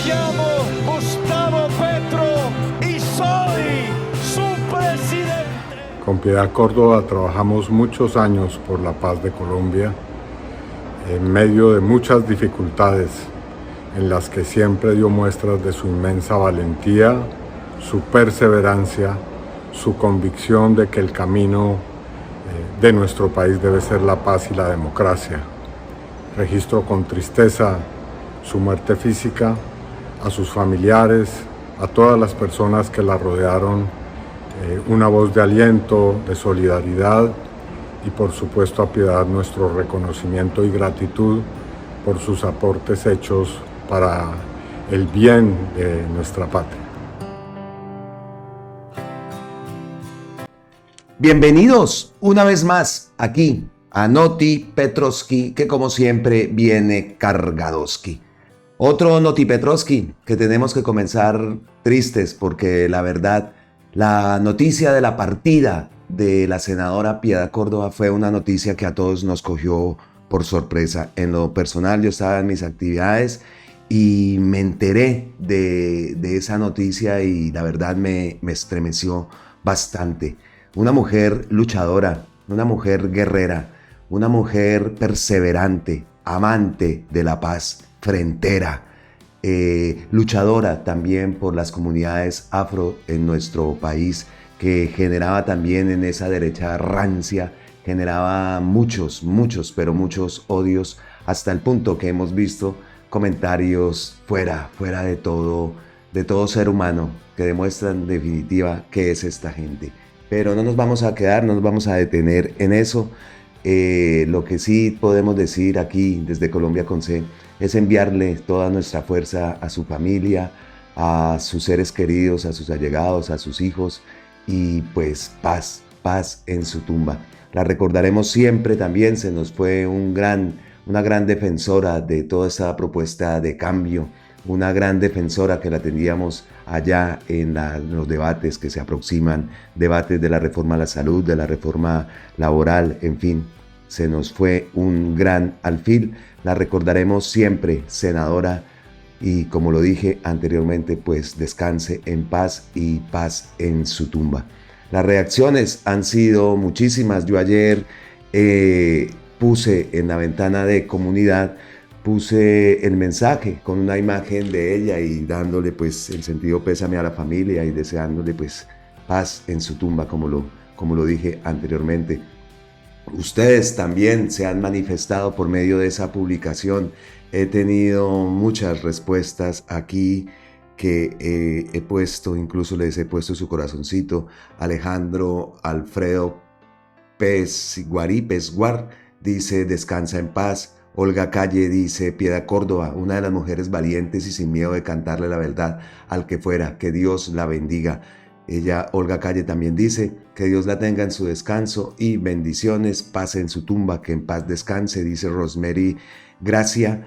Me llamo Gustavo Petro y soy su presidente. Con Piedad Córdoba trabajamos muchos años por la paz de Colombia, en medio de muchas dificultades en las que siempre dio muestras de su inmensa valentía, su perseverancia, su convicción de que el camino de nuestro país debe ser la paz y la democracia. Registro con tristeza su muerte física, a sus familiares, a todas las personas que la rodearon, una voz de aliento, de solidaridad y por supuesto a Piedad nuestro reconocimiento y gratitud por sus aportes hechos para el bien de nuestra patria. Bienvenidos una vez más aquí a Noti Petroski, que como siempre viene cargadoski. Otro Noti Petroski que tenemos que comenzar tristes porque la verdad, la noticia de la partida de la senadora Piedad Córdoba fue una noticia que a todos nos cogió por sorpresa. En lo personal yo estaba en mis actividades y me enteré de esa noticia y la verdad me estremeció bastante. Una mujer luchadora, una mujer guerrera, una mujer perseverante, amante de la paz, frentera, luchadora también por las comunidades afro en nuestro país, que generaba también en esa derecha rancia, generaba muchos odios, hasta el punto que hemos visto comentarios fuera de todo ser humano, que demuestran en definitiva qué es esta gente. Pero no nos vamos a quedar, no nos vamos a detener en eso. Lo que sí podemos decir aquí desde Colombia con C es enviarle toda nuestra fuerza a su familia, a sus seres queridos, a sus allegados, a sus hijos y pues paz en su tumba. La recordaremos siempre también, se nos fue una gran defensora de toda esta propuesta de cambio, una gran defensora que la teníamos allá en los debates que se aproximan, debates de la reforma a la salud, de la reforma laboral, en fin, se nos fue un gran alfil. La recordaremos siempre, senadora, y como lo dije anteriormente, pues descanse en paz y paz en su tumba. Las reacciones han sido muchísimas. Yo ayer puse en la ventana de comunidad, puse el mensaje con una imagen de ella y dándole pues el sentido pésame a la familia y deseándole pues paz en su tumba, como lo dije anteriormente. Ustedes también se han manifestado por medio de esa publicación. He tenido muchas respuestas aquí que he puesto, incluso les he puesto su corazoncito. Alejandro Alfredo Pesguar dice descansa en paz. Olga Calle dice Piedad Córdoba, una de las mujeres valientes y sin miedo de cantarle la verdad al que fuera, que Dios la bendiga. Ella, Olga Calle, también dice que Dios la tenga en su descanso y bendiciones, paz en su tumba, que en paz descanse, dice Rosemary Gracia.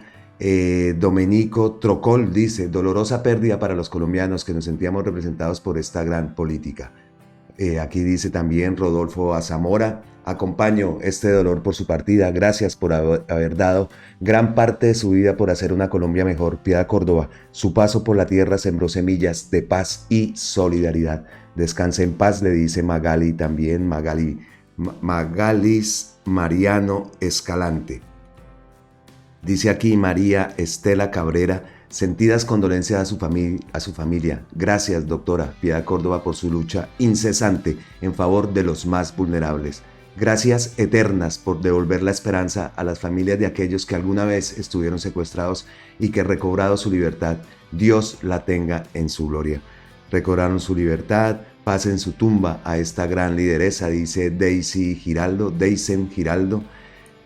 Domenico Trocol dice, dolorosa pérdida para los colombianos que nos sentíamos representados por esta gran política. Aquí dice también Rodolfo Azamora, acompaño este dolor por su partida, gracias por haber dado gran parte de su vida por hacer una Colombia mejor. Piedad Córdoba, su paso por la tierra sembró semillas de paz y solidaridad. Descanse en paz, le dice Magali también, Magalis Mariano Escalante. Dice aquí María Estela Cabrera, sentidas condolencias a su familia. Gracias, doctora Piedad Córdoba, por su lucha incesante en favor de los más vulnerables. Gracias eternas por devolver la esperanza a las familias de aquellos que alguna vez estuvieron secuestrados y que recobrado su libertad, Dios la tenga en su gloria. Recobraron su libertad, paz en su tumba a esta gran lideresa, dice Deisen Giraldo.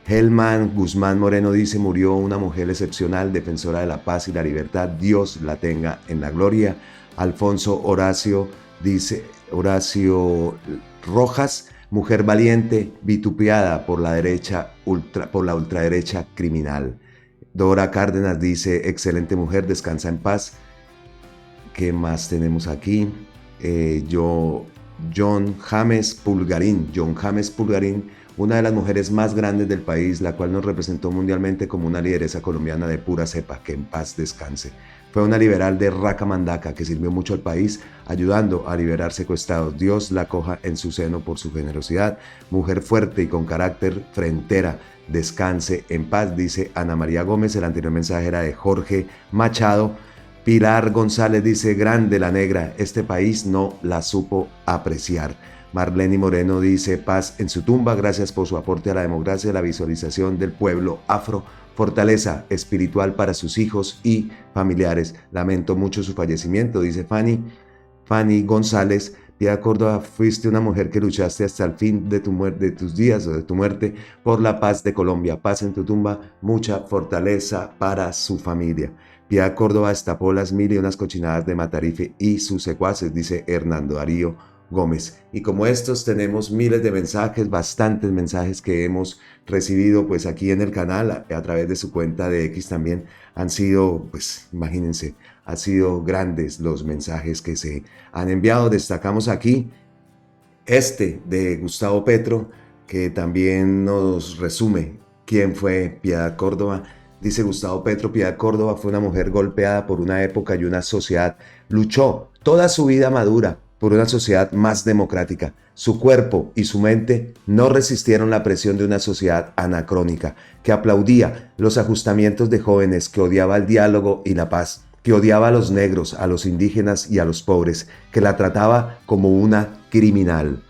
Helman Guzmán Moreno dice, murió una mujer excepcional, defensora de la paz y la libertad, Dios la tenga en la gloria. Alfonso Horacio dice, Horacio Rojas, mujer valiente, vitupeada por la ultraderecha criminal. Dora Cárdenas dice, excelente mujer, descansa en paz. ¿Qué más tenemos aquí? John James Pulgarín, una de las mujeres más grandes del país, la cual nos representó mundialmente como una lideresa colombiana de pura cepa, que en paz descanse. Fue una liberal de Racamandaca que sirvió mucho al país, ayudando a liberar secuestrados. Dios la acoja en su seno por su generosidad. Mujer fuerte y con carácter frentera. Descanse en paz, dice Ana María Gómez. El anterior mensaje era de Jorge Machado. Pilar González dice, grande la negra, este país no la supo apreciar. Marlene Moreno dice, paz en su tumba, gracias por su aporte a la democracia, la visualización del pueblo afro, fortaleza espiritual para sus hijos y familiares. Lamento mucho su fallecimiento, dice Fanny González. Piedad Córdoba, fuiste una mujer que luchaste hasta el fin de tus días o de tu muerte por la paz de Colombia. Paz en tu tumba, mucha fortaleza para su familia. Piedad Córdoba destapó las mil y unas cochinadas de Matarife y sus secuaces, dice Hernando Darío Gómez. Y como estos tenemos miles de mensajes, bastantes mensajes que hemos recibido pues aquí en el canal, a través de su cuenta de X también han sido, pues imagínense, han sido grandes los mensajes que se han enviado. Destacamos aquí este de Gustavo Petro, que también nos resume quién fue Piedad Córdoba. Dice Gustavo Petro, Piedad Córdoba fue una mujer golpeada por una época y una sociedad. Luchó toda su vida madura por una sociedad más democrática. Su cuerpo y su mente no resistieron la presión de una sociedad anacrónica, que aplaudía los ajustamientos de jóvenes, que odiaba el diálogo y la paz, que odiaba a los negros, a los indígenas y a los pobres, que la trataba como una criminal.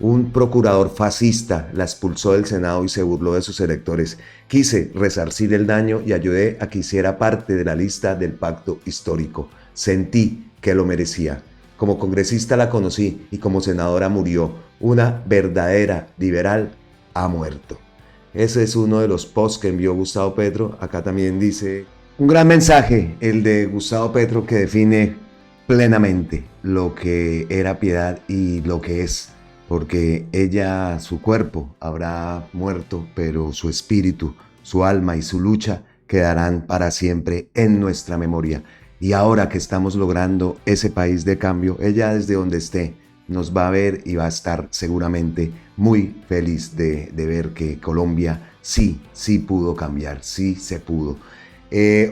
Un procurador fascista la expulsó del Senado y se burló de sus electores. Quise resarcir el daño y ayudé a que hiciera parte de la lista del pacto histórico. Sentí que lo merecía. Como congresista la conocí y como senadora murió. Una verdadera liberal ha muerto. Ese es uno de los posts que envió Gustavo Petro. Acá también dice un gran mensaje, el de Gustavo Petro, que define plenamente lo que era Piedad y lo que es. Porque ella, su cuerpo habrá muerto, pero su espíritu, su alma y su lucha quedarán para siempre en nuestra memoria. Y ahora que estamos logrando ese país de cambio, ella desde donde esté nos va a ver y va a estar seguramente muy feliz de ver que Colombia sí pudo cambiar, sí se pudo.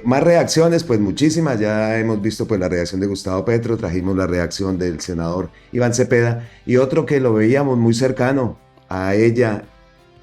Más reacciones, pues muchísimas. Ya hemos visto pues la reacción de Gustavo Petro, trajimos la reacción del senador Iván Cepeda y otro que lo veíamos muy cercano a ella.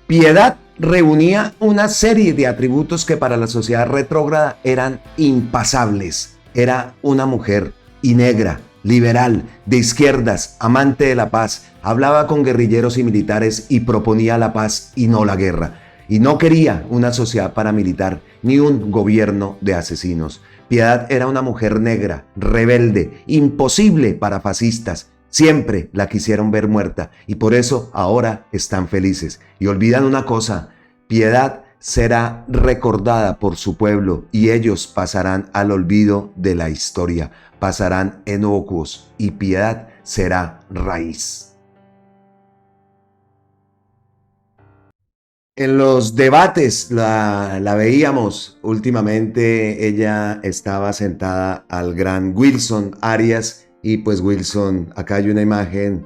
Piedad reunía una serie de atributos que para la sociedad retrógrada eran impasables. Era una mujer y negra, liberal, de izquierdas, amante de la paz, hablaba con guerrilleros y militares y proponía la paz y no la guerra. Y no quería una sociedad paramilitar ni un gobierno de asesinos. Piedad era una mujer negra, rebelde, imposible para fascistas. Siempre la quisieron ver muerta y por eso ahora están felices. Y olvidan una cosa, Piedad será recordada por su pueblo y ellos pasarán al olvido de la historia, pasarán inocuos y Piedad será raíz. En los debates la veíamos últimamente, ella estaba sentada al gran Wilson Arias y pues Wilson, acá hay una imagen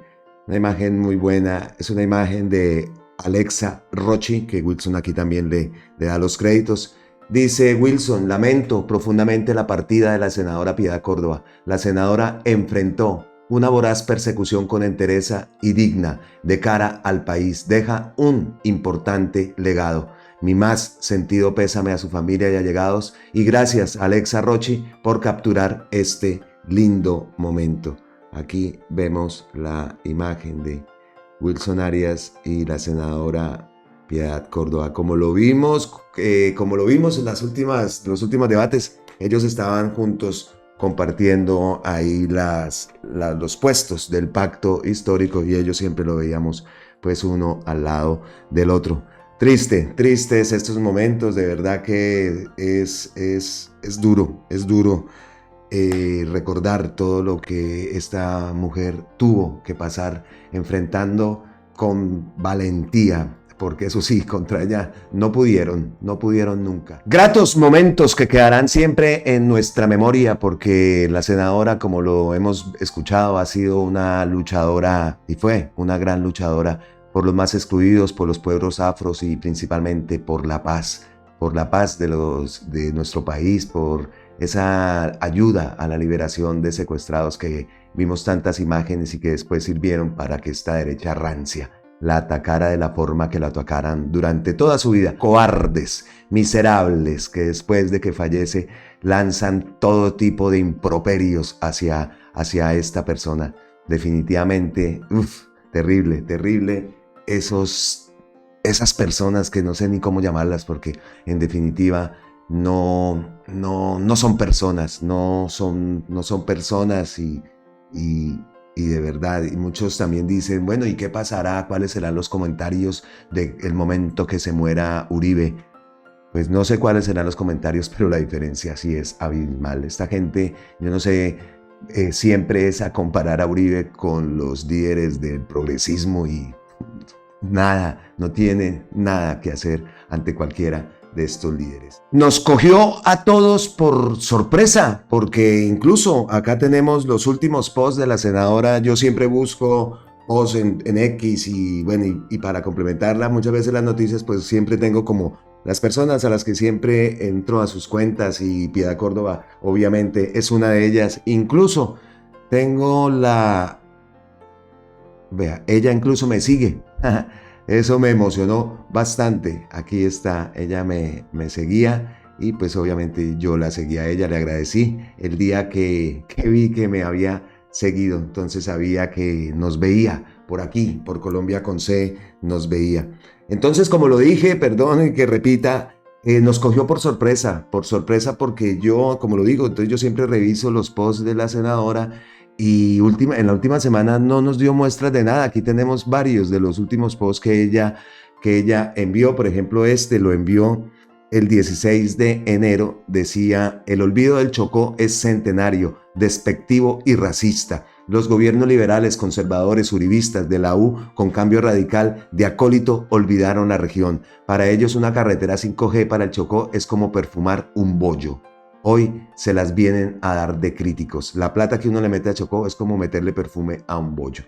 muy buena, es una imagen de Alexa Rochi, que Wilson aquí también le da los créditos. Dice Wilson, lamento profundamente la partida de la senadora Piedad Córdoba. La senadora enfrentó una voraz persecución con entereza y digna de cara al país. Deja un importante legado. Mi más sentido pésame a su familia y allegados y gracias Alexa Rochi por capturar este lindo momento. Aquí vemos la imagen de Wilson Arias y la senadora Piedad Córdoba. Como lo vimos en los últimos debates, ellos estaban juntos compartiendo ahí los puestos del pacto histórico y ellos siempre lo veíamos pues uno al lado del otro. Tristes estos momentos, de verdad que es duro recordar todo lo que esta mujer tuvo que pasar enfrentando con valentía, porque eso sí, contra ella no pudieron nunca. Gratos momentos que quedarán siempre en nuestra memoria, porque la senadora, como lo hemos escuchado, ha sido una luchadora y fue una gran luchadora por los más excluidos, por los pueblos afros y principalmente por la paz de nuestro país, por esa ayuda a la liberación de secuestrados que vimos tantas imágenes y que después sirvieron para que esta derecha rancia la atacara de la forma que la atacaran durante toda su vida. Cobardes, miserables, que después de que fallece lanzan todo tipo de improperios hacia esta persona. Definitivamente, terrible, terrible. Esas personas que no sé ni cómo llamarlas, porque en definitiva no son personas, no son personas y de verdad, y muchos también dicen, bueno, ¿y qué pasará? ¿Cuáles serán los comentarios del momento que se muera Uribe? Pues no sé cuáles serán los comentarios, pero la diferencia sí es abismal. Esta gente, yo no sé, siempre es a comparar a Uribe con los líderes del progresismo y nada, no tiene nada que hacer ante cualquiera de estos líderes. Nos cogió a todos por sorpresa, porque incluso acá tenemos los últimos posts de la senadora. Yo siempre busco posts en X y bueno, y para complementarla muchas veces las noticias, pues siempre tengo como las personas a las que siempre entro a sus cuentas, y Piedad Córdoba obviamente es una de ellas. Incluso tengo vea, ella incluso me sigue. Eso me emocionó bastante. Aquí está, ella me seguía y pues obviamente yo la seguía a ella, le agradecí el día que vi que me había seguido, entonces sabía que nos veía por aquí, por Colombia con C, nos veía. Entonces, como lo dije, perdón que repita, nos cogió por sorpresa porque yo, como lo digo, entonces yo siempre reviso los posts de la senadora. Y en la última semana no nos dio muestras de nada. Aquí tenemos varios de los últimos posts que ella envió. Por ejemplo, lo envió el 16 de enero. Decía: el olvido del Chocó es centenario, despectivo y racista. Los gobiernos liberales, conservadores, uribistas de la U con cambio radical de acólito olvidaron la región. Para ellos una carretera 5G para el Chocó es como perfumar un bollo. Hoy se las vienen a dar de críticos. La plata que uno le mete a Chocó es como meterle perfume a un bollo.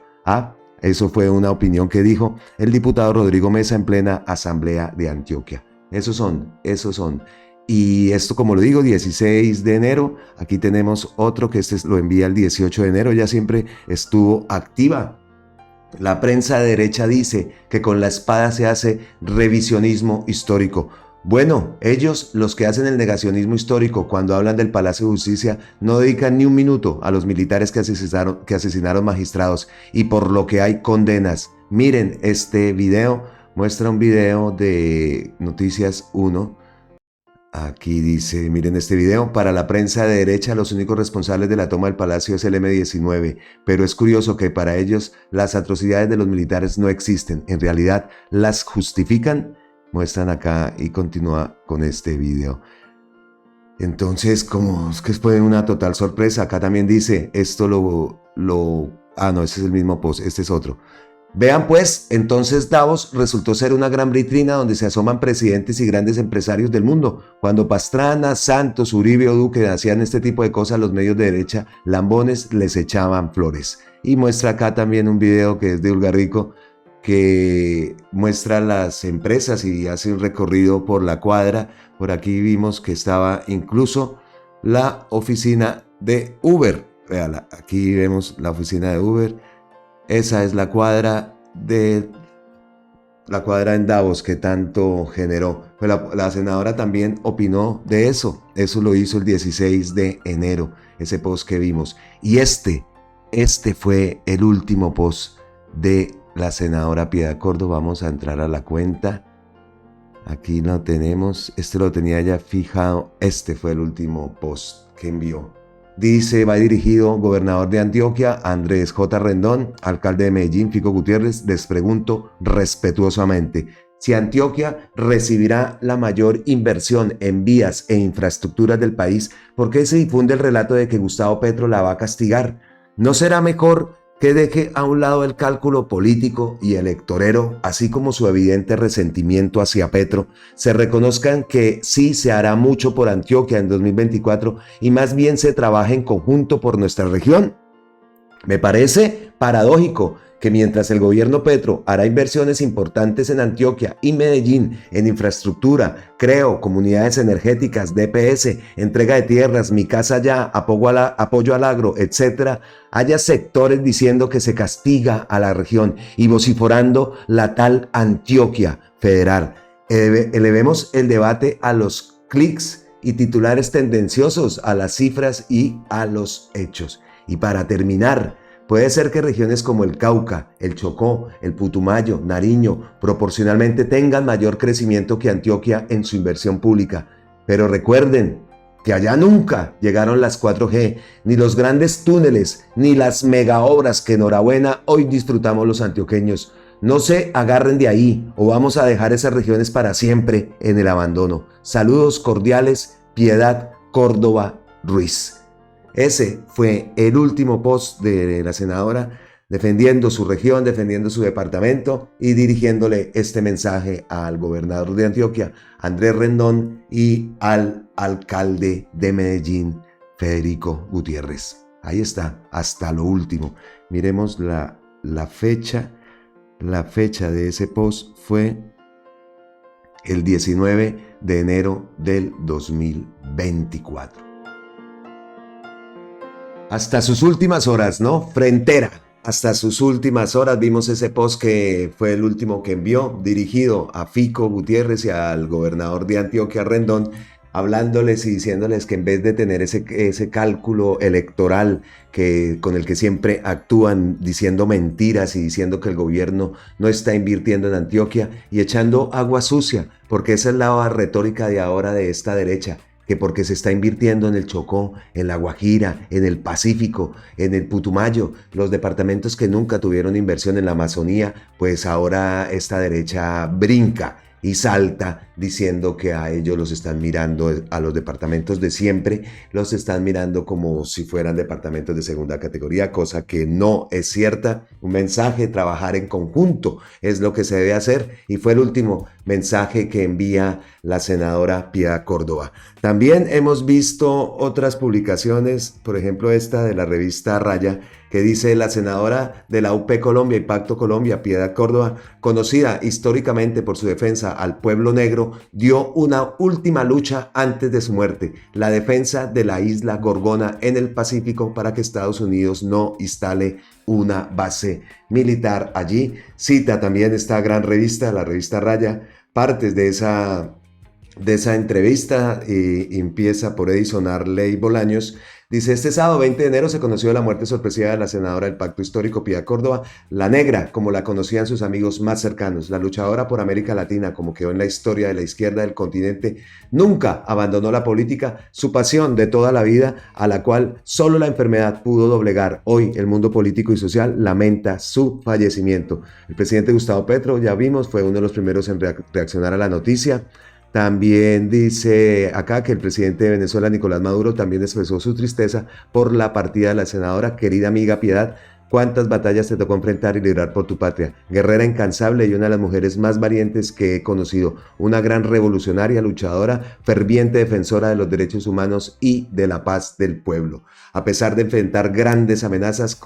Eso fue una opinión que dijo el diputado Rodrigo Mesa en plena asamblea de Antioquia. Esos son. Y esto, como lo digo, 16 de enero. Aquí tenemos otro que lo envía el 18 de enero. Ya siempre estuvo activa. La prensa de derecha dice que con la espada se hace revisionismo histórico. Bueno, ellos, los que hacen el negacionismo histórico cuando hablan del Palacio de Justicia, no dedican ni un minuto a los militares que asesinaron magistrados, y por lo que hay condenas. Miren este video, muestra un video de Noticias 1. Aquí dice, miren este video: para la prensa de derecha los únicos responsables de la toma del palacio es el M-19, pero es curioso que para ellos las atrocidades de los militares no existen, en realidad las justifican. Muestran acá y continúa con este video. Entonces, como es que fue una total sorpresa. Acá también dice, no, ese es el mismo post, este es otro. Vean pues, entonces Davos resultó ser una gran vitrina donde se asoman presidentes y grandes empresarios del mundo. Cuando Pastrana, Santos, Uribe o Duque hacían este tipo de cosas, los medios de derecha lambones les echaban flores. Y muestra acá también un video que es de Ulgarrico, que muestra las empresas y hace un recorrido por la cuadra. Por aquí vimos que estaba incluso la oficina de Uber. Véala, aquí vemos la oficina de Uber. Esa es la cuadra en Davos que tanto generó. Pues la senadora también opinó de eso. Eso lo hizo el 16 de enero, ese post que vimos. Y este fue el último post de la senadora Piedad Córdoba. Vamos a entrar a la cuenta. Aquí lo tenemos. Lo tenía ya fijado. Este fue el último post que envió. Dice, va dirigido: gobernador de Antioquia, Andrés J. Rendón, alcalde de Medellín, Fico Gutiérrez, les pregunto respetuosamente si Antioquia recibirá la mayor inversión en vías e infraestructuras del país. ¿Por qué se difunde el relato de que Gustavo Petro la va a castigar? ¿No será mejor que deje a un lado el cálculo político y electorero, así como su evidente resentimiento hacia Petro, se reconozcan que sí se hará mucho por Antioquia en 2024 y más bien se trabaje en conjunto por nuestra región? Me parece paradójico que mientras el gobierno Petro hará inversiones importantes en Antioquia y Medellín en infraestructura, creo, comunidades energéticas, DPS, entrega de tierras, mi casa ya, apoyo al agro, etc., haya sectores diciendo que se castiga a la región y vociferando la tal Antioquia federal. Elevemos el debate a los clics y titulares tendenciosos, a las cifras y a los hechos. Y para terminar, puede ser que regiones como el Cauca, el Chocó, el Putumayo, Nariño, proporcionalmente tengan mayor crecimiento que Antioquia en su inversión pública. Pero recuerden que allá nunca llegaron las 4G, ni los grandes túneles, ni las megaobras que enhorabuena hoy disfrutamos los antioqueños. No se agarren de ahí o vamos a dejar esas regiones para siempre en el abandono. Saludos cordiales, Piedad Córdoba Ruiz. Ese fue el último post de la senadora defendiendo su región, defendiendo su departamento y dirigiéndole este mensaje al gobernador de Antioquia, Andrés Rendón, y al alcalde de Medellín, Federico Gutiérrez. Ahí está, hasta lo último. Miremos la fecha. La fecha de ese post fue el 19 de enero del 2024. Hasta sus últimas horas, ¿no? Frentera. Hasta sus últimas horas vimos ese post que fue el último que envió, dirigido a Fico Gutiérrez y al gobernador de Antioquia, Rendón, hablándoles y diciéndoles que en vez de tener ese cálculo electoral con el que siempre actúan diciendo mentiras y diciendo que el gobierno no está invirtiendo en Antioquia y echando agua sucia, porque esa es la retórica de ahora de esta derecha, que porque se está invirtiendo en el Chocó, en la Guajira, en el Pacífico, en el Putumayo, los departamentos que nunca tuvieron inversión en la Amazonía, pues ahora esta derecha brinca y salta diciendo que a ellos los están mirando, a los departamentos de siempre, los están mirando como si fueran departamentos de segunda categoría, cosa que no es cierta. Un mensaje, trabajar en conjunto es lo que se debe hacer, y fue el último mensaje que envía la senadora Piedad Córdoba. También hemos visto otras publicaciones, por ejemplo esta de la revista Raya, que dice: la senadora de la UP Colombia y Pacto Colombia, Piedad Córdoba, conocida históricamente por su defensa al pueblo negro, dio una última lucha antes de su muerte, la defensa de la isla Gorgona en el Pacífico para que Estados Unidos no instale una base militar allí. Cita también esta gran revista, la revista Raya, partes de esa entrevista, y empieza por Edison Arley Bolaños. Dice: este sábado 20 de enero se conoció la muerte sorpresiva de la senadora del Pacto Histórico, Piedad Córdoba, la negra, como la conocían sus amigos más cercanos, la luchadora por América Latina, como quedó en la historia de la izquierda del continente. Nunca abandonó la política, su pasión de toda la vida, a la cual solo la enfermedad pudo doblegar. Hoy el mundo político y social lamenta su fallecimiento. El presidente Gustavo Petro, ya vimos, fue uno de los primeros en reaccionar a la noticia. También dice acá que el presidente de Venezuela, Nicolás Maduro, también expresó su tristeza por la partida de la senadora. Querida amiga Piedad, cuántas batallas te tocó enfrentar y librar por tu patria. Guerrera incansable y una de las mujeres más valientes que he conocido. Una gran revolucionaria, luchadora, ferviente defensora de los derechos humanos y de la paz del pueblo. A pesar de enfrentar grandes amenazas,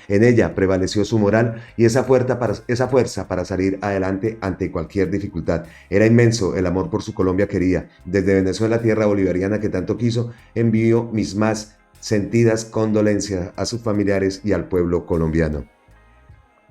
en ella prevaleció su moral y esa fuerza para salir adelante ante cualquier dificultad. Era inmenso el amor por su Colombia querida. Desde Venezuela, tierra bolivariana que tanto quiso, envío mis más sentidas condolencias a sus familiares y al pueblo colombiano.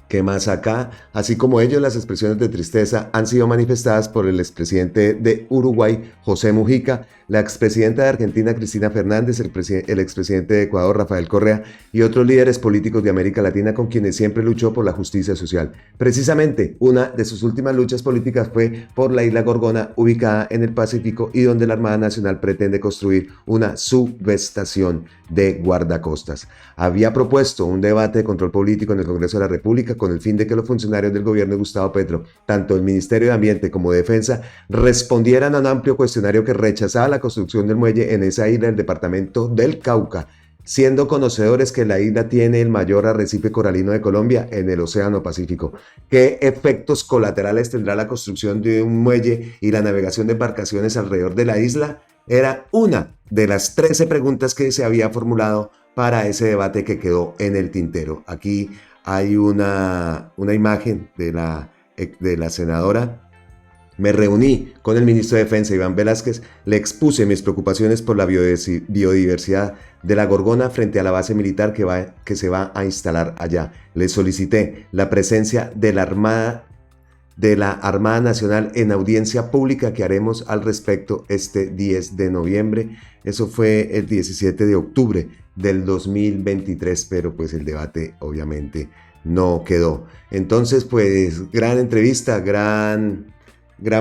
¿Qué más acá? Así como ellos, las expresiones de tristeza han sido manifestadas por el expresidente de Uruguay, José Mujica, la expresidenta de Argentina, Cristina Fernández, el expresidente de Ecuador, Rafael Correa, y otros líderes políticos de América Latina con quienes siempre luchó por la justicia social. Precisamente, una de sus últimas luchas políticas fue por la isla Gorgona, ubicada en el Pacífico y donde la Armada Nacional pretende construir una subestación de guardacostas. Había propuesto un debate de control político en el Congreso de la República con el fin de que los funcionarios del gobierno de Gustavo Petro, tanto el Ministerio de Ambiente como de Defensa, respondieran a un amplio cuestionario que rechazaba la construcción del muelle en esa isla del departamento del Cauca, siendo conocedores que la isla tiene el mayor arrecife coralino de Colombia en el Océano Pacífico. ¿Qué efectos colaterales tendrá la construcción de un muelle y la navegación de embarcaciones alrededor de la isla? Era una de las 13 preguntas que se había formulado para ese debate que quedó en el tintero. Aquí hay una imagen de la senadora. Me reuní con el ministro de Defensa, Iván Velázquez, le expuse mis preocupaciones por la biodiversidad de la gorgona frente a la base militar que se va a instalar allá. Le solicité la presencia de la Armada Nacional en audiencia pública que haremos al respecto este 10 de noviembre. Eso fue el 17 de octubre del 2023, pero pues el debate obviamente no quedó. Entonces, pues gran entrevista, gran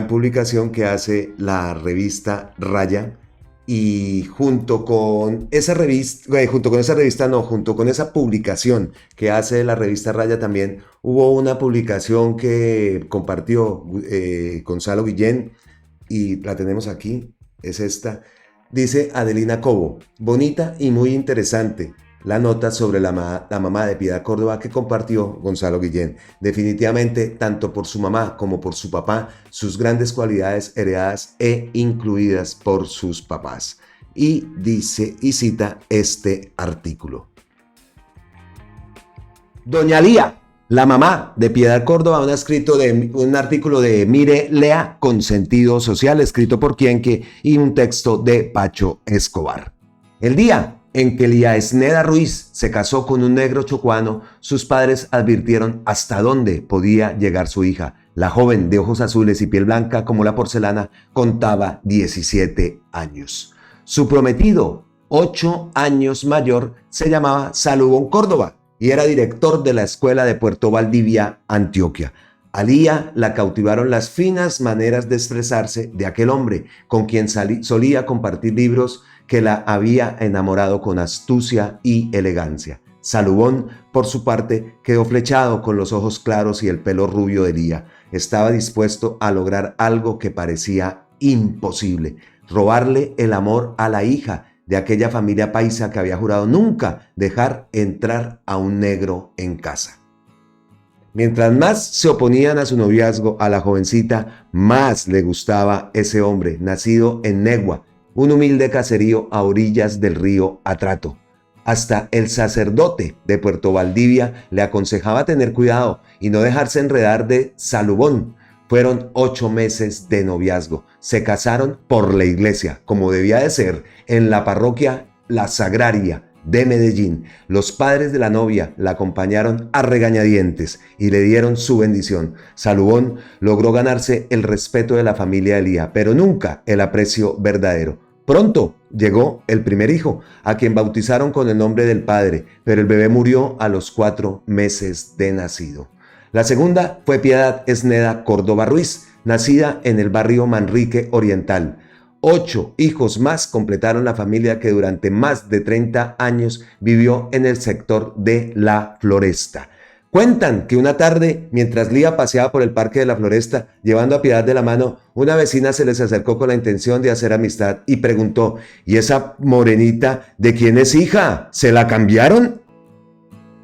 publicación que hace la revista Raya, y junto con esa publicación que hace la revista Raya también hubo una publicación que compartió Gonzalo Guillén, y la tenemos aquí, es esta. Dice Adelina Cobo: bonita y muy interesante la nota sobre la mamá de Piedad Córdoba que compartió Gonzalo Guillén. Definitivamente, tanto por su mamá como por su papá, sus grandes cualidades heredadas e incluidas por sus papás. Y dice y cita este artículo. Doña Lía, la mamá de Piedad Córdoba, un artículo de Mire Lea con sentido social, escrito por Quienque, y un texto de Pacho Escobar. El día en que Lía Esneda Ruiz se casó con un negro chocuano, sus padres advirtieron hasta dónde podía llegar su hija. La joven de ojos azules y piel blanca como la porcelana contaba 17 años. Su prometido, 8 años mayor, se llamaba Salubón Córdoba y era director de la escuela de Puerto Valdivia, Antioquia. A Lía la cautivaron las finas maneras de expresarse de aquel hombre con quien solía compartir libros, que la había enamorado con astucia y elegancia. Salubón, por su parte, quedó flechado con los ojos claros y el pelo rubio de Lía. Estaba dispuesto a lograr algo que parecía imposible: robarle el amor a la hija de aquella familia paisa que había jurado nunca dejar entrar a un negro en casa. Mientras más se oponían a su noviazgo a la jovencita, más le gustaba ese hombre, nacido en Negua, un humilde caserío a orillas del río Atrato. Hasta el sacerdote de Puerto Valdivia le aconsejaba tener cuidado y no dejarse enredar de Salubón. Fueron 8 meses de noviazgo. Se casaron por la iglesia, como debía de ser, en la parroquia La Sagraria de Medellín. Los padres de la novia la acompañaron a regañadientes y le dieron su bendición. Salubón logró ganarse el respeto de la familia de Lía, pero nunca el aprecio verdadero. Pronto llegó el primer hijo, a quien bautizaron con el nombre del padre, pero el bebé murió a los 4 meses de nacido. La segunda fue Piedad Esneda Córdoba Ruiz, nacida en el barrio Manrique Oriental. 8 hijos más completaron la familia que durante más de 30 años vivió en el sector de La Floresta. Cuentan que una tarde, mientras Lía paseaba por el parque de La Floresta, llevando a Piedad de la mano, una vecina se les acercó con la intención de hacer amistad y preguntó: ¿y esa morenita de quién es hija? ¿Se la cambiaron?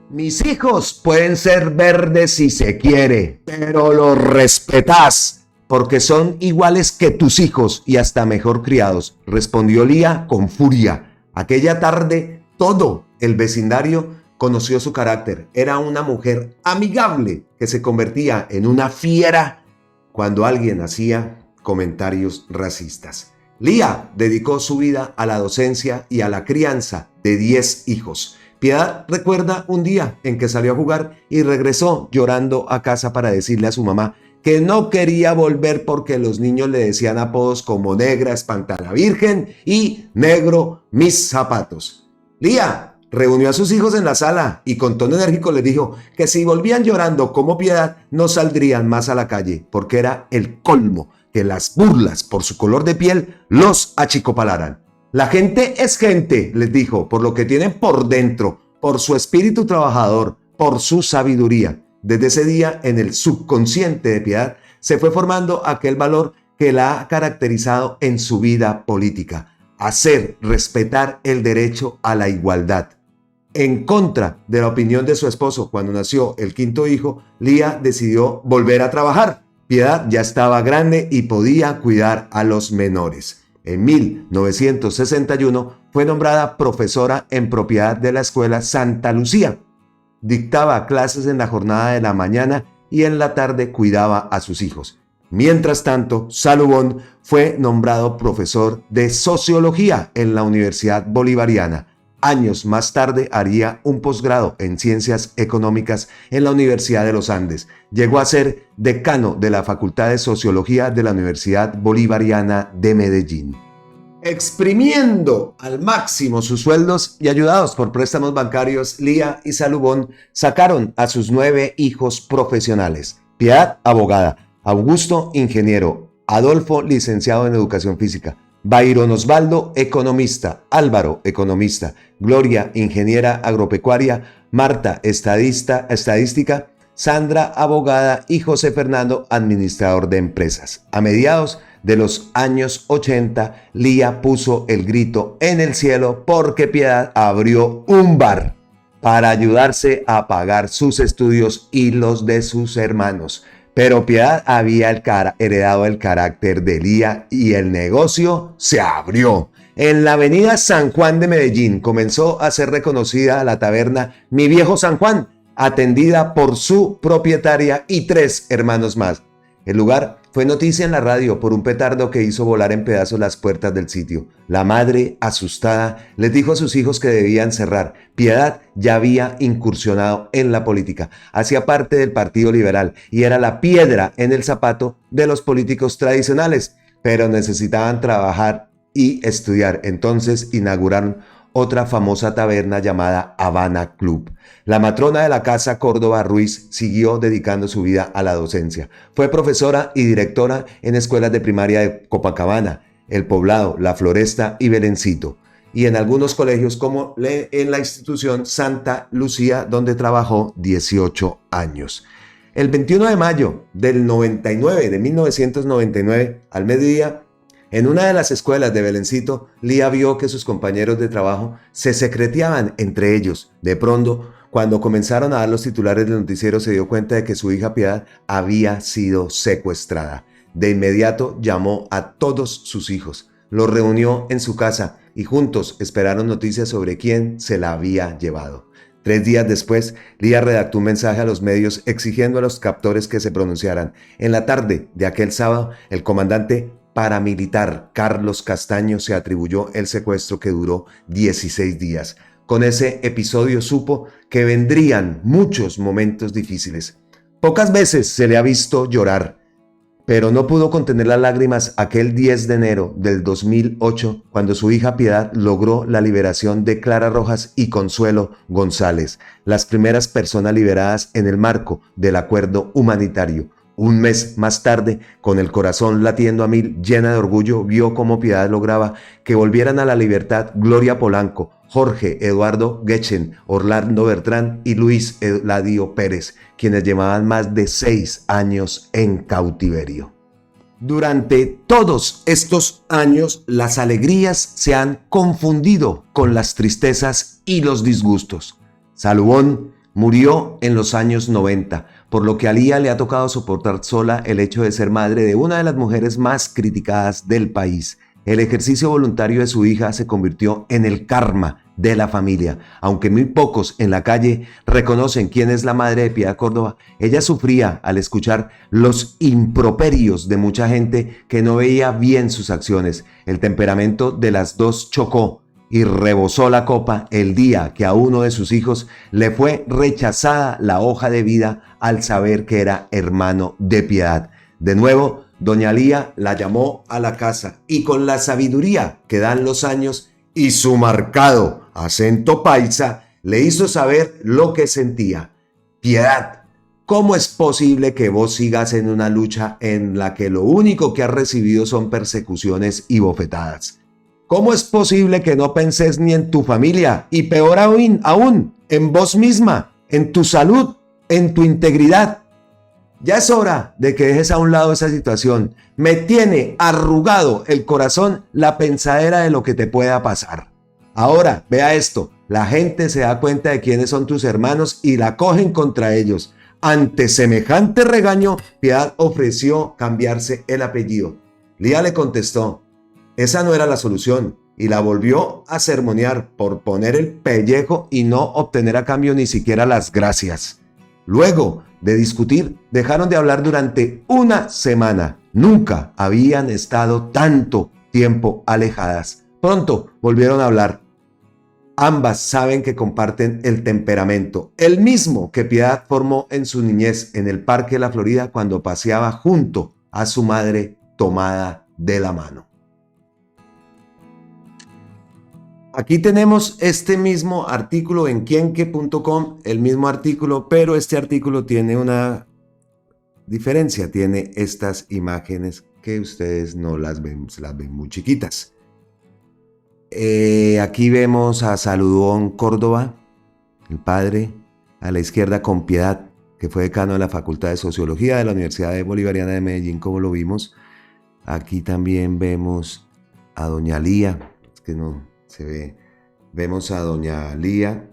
Mis hijos pueden ser verdes si se quiere, pero los respetás, porque son iguales que tus hijos y hasta mejor criados, respondió Lía con furia. Aquella tarde todo el vecindario conoció su carácter. Era una mujer amigable que se convertía en una fiera cuando alguien hacía comentarios racistas. Lía dedicó su vida a la docencia y a la crianza de 10 hijos. Piedad recuerda un día en que salió a jugar y regresó llorando a casa para decirle a su mamá que no quería volver porque los niños le decían apodos como Negra Espantada Virgen y Negro Mis Zapatos. Lía reunió a sus hijos en la sala y con tono enérgico les dijo que si volvían llorando como Piedad no saldrían más a la calle, porque era el colmo que las burlas por su color de piel los achicopalaran. La gente es gente, les dijo, por lo que tienen por dentro, por su espíritu trabajador, por su sabiduría. Desde ese día, en el subconsciente de Piedad, se fue formando aquel valor que la ha caracterizado en su vida política: hacer respetar el derecho a la igualdad. En contra de la opinión de su esposo, cuando nació el 5º hijo, Lía decidió volver a trabajar. Piedad ya estaba grande y podía cuidar a los menores. En 1961 fue nombrada profesora en propiedad de la Escuela Santa Lucía. dictaba clases en la jornada de la mañana y en la tarde cuidaba a sus hijos. Mientras tanto, Salubón fue nombrado profesor de sociología en la Universidad Bolivariana. Años más tarde haría un posgrado en ciencias económicas en la Universidad de los Andes. Llegó a ser decano de la Facultad de Sociología de la Universidad Bolivariana de Medellín. Exprimiendo al máximo sus sueldos y ayudados por préstamos bancarios, Lía y Salubón sacaron a sus 9 hijos profesionales. Piedad, abogada; Augusto, ingeniero; Adolfo, licenciado en educación física; Byron Osvaldo, economista; Álvaro, economista; Gloria, ingeniera agropecuaria; Marta, estadística; Sandra, abogada; y José Fernando, administrador de empresas. A mediados de los años 80, Lía puso el grito en el cielo porque Piedad abrió un bar para ayudarse a pagar sus estudios y los de sus hermanos. Pero Piedad había heredado el carácter de Lía y el negocio se abrió. En la avenida San Juan de Medellín comenzó a ser reconocida la taberna Mi Viejo San Juan, atendida por su propietaria y 3 hermanos más. El lugar fue noticia en la radio por un petardo que hizo volar en pedazos las puertas del sitio. La madre, asustada, les dijo a sus hijos que debían cerrar. Piedad ya había incursionado en la política, hacía parte del Partido Liberal y era la piedra en el zapato de los políticos tradicionales, pero necesitaban trabajar y estudiar. Entonces inauguraron otra famosa taberna llamada Habana Club. La matrona de la casa, Córdoba Ruiz, siguió dedicando su vida a la docencia. Fue profesora y directora en escuelas de primaria de Copacabana, El Poblado, La Floresta y Belencito, y en algunos colegios como en la institución Santa Lucía, donde trabajó 18 años. El 21 de mayo de 1999, al mediodía, en una de las escuelas de Belencito, Lía vio que sus compañeros de trabajo se secreteaban entre ellos. De pronto, cuando comenzaron a dar los titulares del noticiero, se dio cuenta de que su hija Piedad había sido secuestrada. De inmediato llamó a todos sus hijos, los reunió en su casa y juntos esperaron noticias sobre quién se la había llevado. 3 días después, Lía redactó un mensaje a los medios exigiendo a los captores que se pronunciaran. En la tarde de aquel sábado, el comandante paramilitar Carlos Castaño se atribuyó el secuestro que duró 16 días. Con ese episodio supo que vendrían muchos momentos difíciles. Pocas veces se le ha visto llorar, pero no pudo contener las lágrimas aquel 10 de enero del 2008, cuando su hija Piedad logró la liberación de Clara Rojas y Consuelo González, las primeras personas liberadas en el marco del acuerdo humanitario. Un mes más tarde, con el corazón latiendo a mil, llena de orgullo, vio cómo Piedad lograba que volvieran a la libertad Gloria Polanco, Jorge Eduardo Guechen, Orlando Bertrán y Luis Eladio Pérez, quienes llevaban más de 6 años en cautiverio. Durante todos estos años, las alegrías se han confundido con las tristezas y los disgustos. Salubón murió en los años 90, por lo que a Lía le ha tocado soportar sola el hecho de ser madre de una de las mujeres más criticadas del país. El ejercicio voluntario de su hija se convirtió en el karma de la familia. Aunque muy pocos en la calle reconocen quién es la madre de Piedad Córdoba, ella sufría al escuchar los improperios de mucha gente que no veía bien sus acciones. El temperamento de las dos chocó y rebosó la copa el día que a uno de sus hijos le fue rechazada la hoja de vida al saber que era hermano de Piedad. De nuevo, doña Lía la llamó a la casa y con la sabiduría que dan los años y su marcado acento paisa, le hizo saber lo que sentía. Piedad, ¿cómo es posible que vos sigas en una lucha en la que lo único que has recibido son persecuciones y bofetadas? ¿Cómo es posible que no penses ni en tu familia y peor aún en vos misma, en tu salud, en tu integridad? Ya es hora de que dejes a un lado esa situación. Me tiene arrugado el corazón la pensadera de lo que te pueda pasar. Ahora, vea esto, la gente se da cuenta de quiénes son tus hermanos y la cogen contra ellos. Ante semejante regaño, Piedad ofreció cambiarse el apellido. Lía le contestó: esa no era la solución y la volvió a sermonear por poner el pellejo y no obtener a cambio ni siquiera las gracias. Luego de discutir, dejaron de hablar durante una semana. Nunca habían estado tanto tiempo alejadas. Pronto volvieron a hablar. Ambas saben que comparten el temperamento, el mismo que Piedad formó en su niñez en el Parque de la Florida cuando paseaba junto a su madre tomada de la mano. Aquí tenemos este mismo artículo en quienque.com, el mismo artículo, pero este artículo tiene una diferencia, tiene estas imágenes que ustedes no las ven, se las ven muy chiquitas. Aquí vemos a Saludón Córdoba, el padre, a la izquierda con Piedad, que fue decano de la Facultad de Sociología de la Universidad Bolivariana de Medellín, como lo vimos. Aquí también vemos a doña Lía, es que no se ve, vemos a doña Lía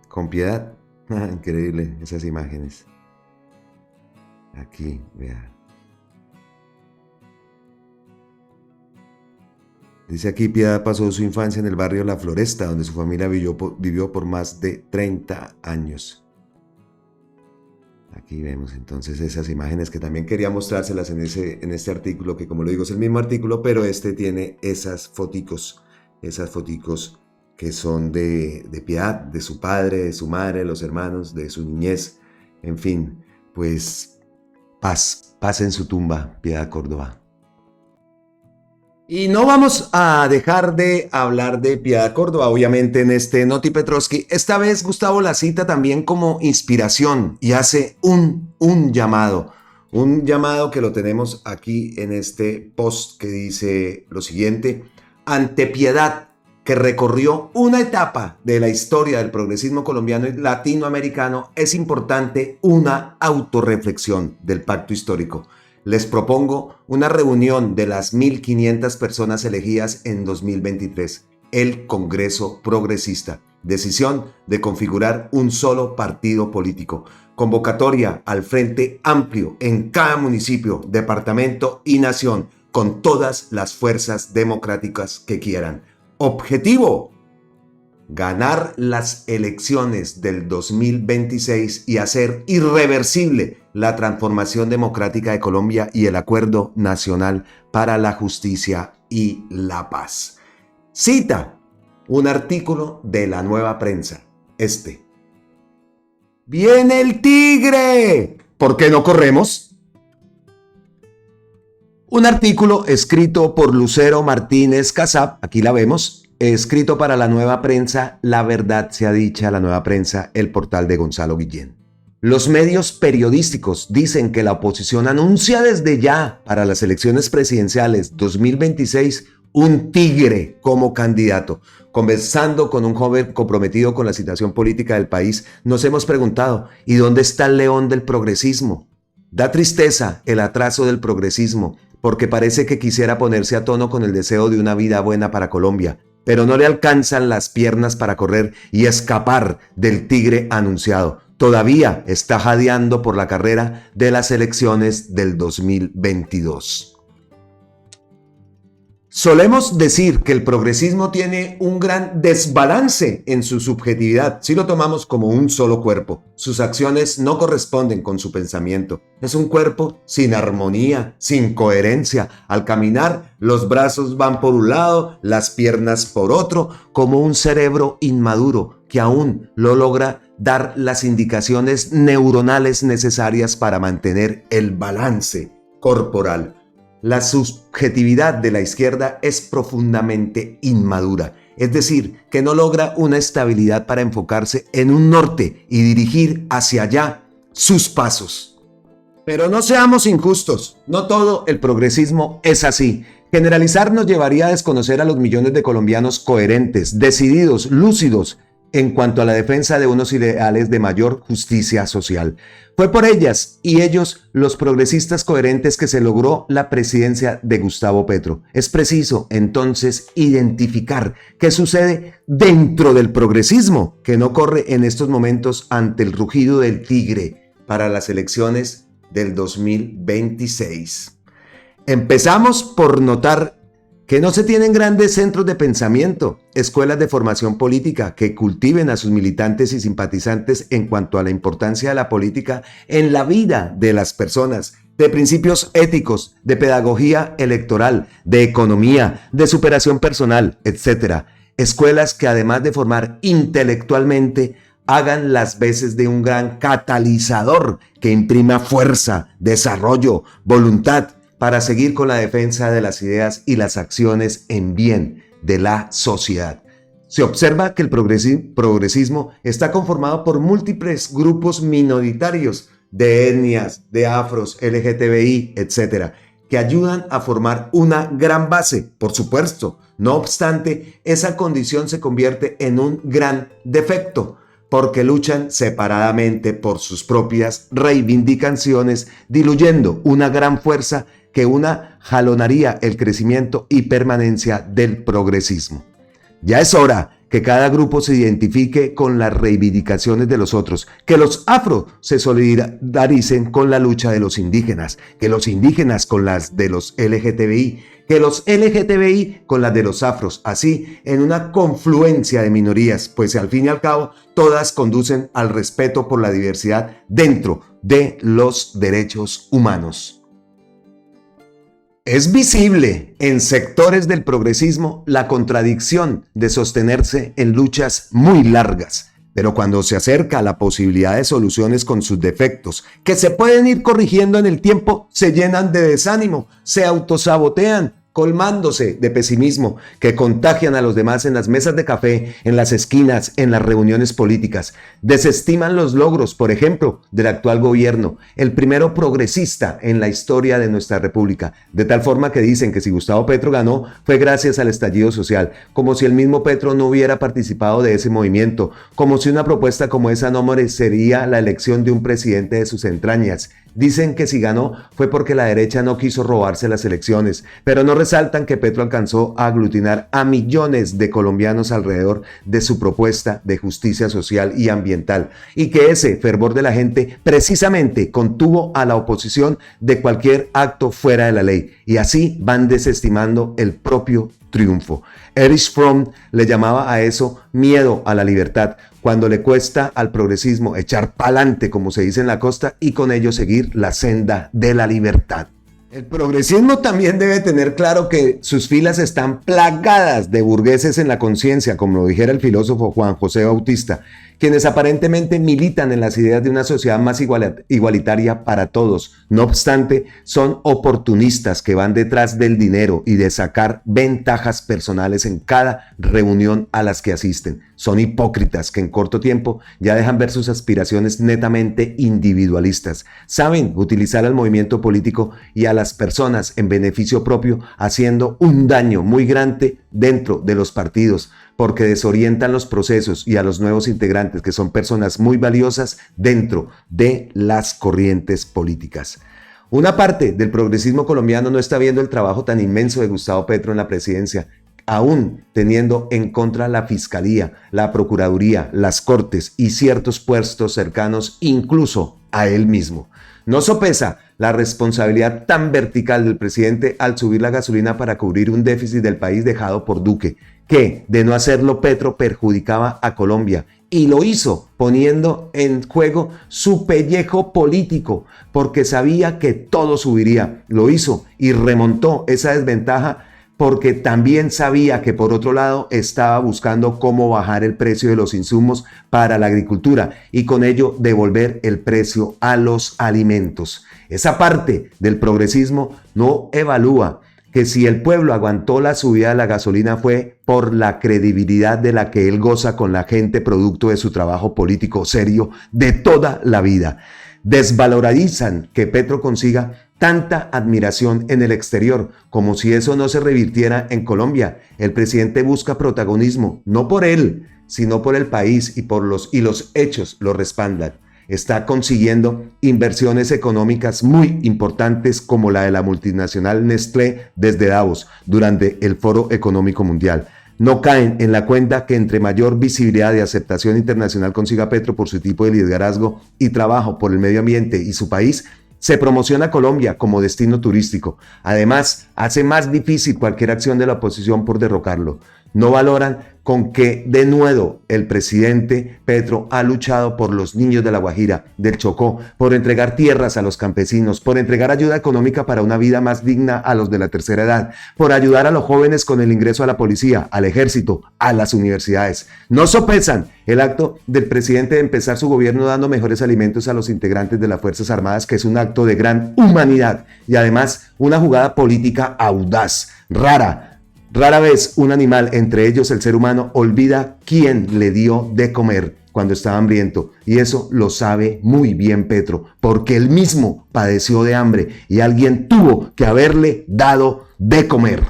con Piedad. Increíble esas imágenes. Aquí, vean. Dice aquí, Piedad pasó su infancia en el barrio La Floresta, donde su familia vivió por más de 30 años. Aquí vemos entonces esas imágenes que también quería mostrárselas en este artículo, que como lo digo es el mismo artículo, pero este tiene esas foticos que son de Piedad, de su padre, de su madre, de los hermanos, de su niñez. En fin, pues paz en su tumba, Piedad Córdoba. Y no vamos a dejar de hablar de Piedad Córdoba, obviamente, en este Noti Petrovsky. Esta vez Gustavo la cita también como inspiración y hace un llamado que lo tenemos aquí en este post que dice lo siguiente: ante Piedad, que recorrió una etapa de la historia del progresismo colombiano y latinoamericano, es importante una autorreflexión del pacto histórico. Les propongo una reunión de las 1.500 personas elegidas en 2023, el Congreso Progresista. Decisión de configurar un solo partido político. Convocatoria al Frente Amplio en cada municipio, departamento y nación, con todas las fuerzas democráticas que quieran. Objetivo: ganar las elecciones del 2026 y hacer irreversible la transformación democrática de Colombia y el Acuerdo Nacional para la Justicia y la Paz. Cita un artículo de La Nueva Prensa. ¡Viene el tigre! ¿Por qué no corremos? Un artículo escrito por Lucero Martínez Casap, aquí la vemos, escrito para La Nueva Prensa, La Verdad Sea Dicha, La Nueva Prensa, el portal de Gonzalo Guillén. Los medios periodísticos dicen que la oposición anuncia desde ya para las elecciones presidenciales 2026 un tigre como candidato. Conversando con un joven comprometido con la situación política del país, nos hemos preguntado, ¿y dónde está el león del progresismo? Da tristeza el atraso del progresismo, porque parece que quisiera ponerse a tono con el deseo de una vida buena para Colombia, pero no le alcanzan las piernas para correr y escapar del tigre anunciado. Todavía está jadeando por la carrera de las elecciones del 2022. Solemos decir que el progresismo tiene un gran desbalance en su subjetividad, si lo tomamos como un solo cuerpo. Sus acciones no corresponden con su pensamiento. Es un cuerpo sin armonía, sin coherencia. Al caminar, los brazos van por un lado, las piernas por otro, como un cerebro inmaduro que aún no logra dar las indicaciones neuronales necesarias para mantener el balance corporal. La subjetividad de la izquierda es profundamente inmadura, es decir, que no logra una estabilidad para enfocarse en un norte y dirigir hacia allá sus pasos. Pero no seamos injustos, no todo el progresismo es así. Generalizar nos llevaría a desconocer a los millones de colombianos coherentes, decididos, lúcidos, en cuanto a la defensa de unos ideales de mayor justicia social. Fue por ellas y ellos, los progresistas coherentes, que se logró la presidencia de Gustavo Petro. Es preciso, entonces, identificar qué sucede dentro del progresismo, que no corre en estos momentos ante el rugido del tigre para las elecciones del 2026. Empezamos por notar Que no se tienen grandes centros de pensamiento, escuelas de formación política que cultiven a sus militantes y simpatizantes en cuanto a la importancia de la política en la vida de las personas, de principios éticos, de pedagogía electoral, de economía, de superación personal, etc. Escuelas que además de formar intelectualmente, hagan las veces de un gran catalizador que imprima fuerza, desarrollo, voluntad, para seguir con la defensa de las ideas y las acciones en bien de la sociedad. Se observa que el progresismo está conformado por múltiples grupos minoritarios de etnias, de afros, LGTBI, etc., que ayudan a formar una gran base, por supuesto. No obstante, esa condición se convierte en un gran defecto, porque luchan separadamente por sus propias reivindicaciones, diluyendo una gran fuerza que una jalonaría el crecimiento y permanencia del progresismo. Ya es hora que cada grupo se identifique con las reivindicaciones de los otros, que los afro se solidaricen con la lucha de los indígenas, que los indígenas con las de los LGTBI, que los LGTBI con las de los afros, así en una confluencia de minorías, pues al fin y al cabo todas conducen al respeto por la diversidad dentro de los derechos humanos. Es visible en sectores del progresismo la contradicción de sostenerse en luchas muy largas, pero cuando se acerca a la posibilidad de soluciones con sus defectos, que se pueden ir corrigiendo en el tiempo, se llenan de desánimo, se autosabotean, colmándose de pesimismo que contagian a los demás en las mesas de café, en las esquinas, en las reuniones políticas. Desestiman los logros, por ejemplo, del actual gobierno, el primero progresista en la historia de nuestra república, de tal forma que dicen que si Gustavo Petro ganó fue gracias al estallido social, como si el mismo Petro no hubiera participado de ese movimiento, como si una propuesta como esa no merecería la elección de un presidente de sus entrañas. Dicen que si ganó fue porque la derecha no quiso robarse las elecciones, pero no resaltan que Petro alcanzó a aglutinar a millones de colombianos alrededor de su propuesta de justicia social y ambiental, y que ese fervor de la gente precisamente contuvo a la oposición de cualquier acto fuera de la ley, y así van desestimando el propio triunfo. Erich Fromm le llamaba a eso miedo a la libertad, cuando le cuesta al progresismo echar pa'lante, como se dice en la costa, y con ello seguir la senda de la libertad. El progresismo también debe tener claro que sus filas están plagadas de burgueses en la conciencia, como lo dijera el filósofo Juan José Bautista, quienes aparentemente militan en las ideas de una sociedad más igualitaria para todos. No obstante, son oportunistas que van detrás del dinero y de sacar ventajas personales en cada reunión a las que asisten. Son hipócritas que en corto tiempo ya dejan ver sus aspiraciones netamente individualistas. Saben utilizar al movimiento político y a las personas en beneficio propio, haciendo un daño muy grande dentro de los partidos, porque desorientan los procesos y a los nuevos integrantes, que son personas muy valiosas dentro de las corrientes políticas. Una parte del progresismo colombiano no está viendo el trabajo tan inmenso de Gustavo Petro en la presidencia, aún teniendo en contra la Fiscalía, la Procuraduría, las Cortes y ciertos puestos cercanos incluso a él mismo. No sopesa la responsabilidad tan vertical del presidente al subir la gasolina para cubrir un déficit del país dejado por Duque, que de no hacerlo Petro perjudicaba a Colombia, y lo hizo poniendo en juego su pellejo político, porque sabía que todo subiría. Lo hizo y remontó esa desventaja porque también sabía que por otro lado estaba buscando cómo bajar el precio de los insumos para la agricultura y con ello devolver el precio a los alimentos. Esa parte del progresismo no evalúa que si el pueblo aguantó la subida de la gasolina fue por la credibilidad de la que él goza con la gente producto de su trabajo político serio de toda la vida. Desvalorizan que Petro consiga tanta admiración en el exterior, como si eso no se revirtiera en Colombia. El presidente busca protagonismo, no por él, sino por el país, y los hechos lo respaldan. Está consiguiendo inversiones económicas muy importantes como la de la multinacional Nestlé desde Davos durante el Foro Económico Mundial. No caen en la cuenta que entre mayor visibilidad y aceptación internacional consiga Petro por su tipo de liderazgo y trabajo por el medio ambiente y su país, se promociona Colombia como destino turístico. Además, hace más difícil cualquier acción de la oposición por derrocarlo. No valoran con que de nuevo el presidente Petro ha luchado por los niños de La Guajira, del Chocó, por entregar tierras a los campesinos, por entregar ayuda económica para una vida más digna a los de la tercera edad, por ayudar a los jóvenes con el ingreso a la policía, al ejército, a las universidades. No sopesan el acto del presidente de empezar su gobierno dando mejores alimentos a los integrantes de las Fuerzas Armadas, que es un acto de gran humanidad y además una jugada política audaz, rara. Rara vez un animal, entre ellos el ser humano, olvida quién le dio de comer cuando estaba hambriento. Y eso lo sabe muy bien Petro, porque él mismo padeció de hambre y alguien tuvo que haberle dado de comer.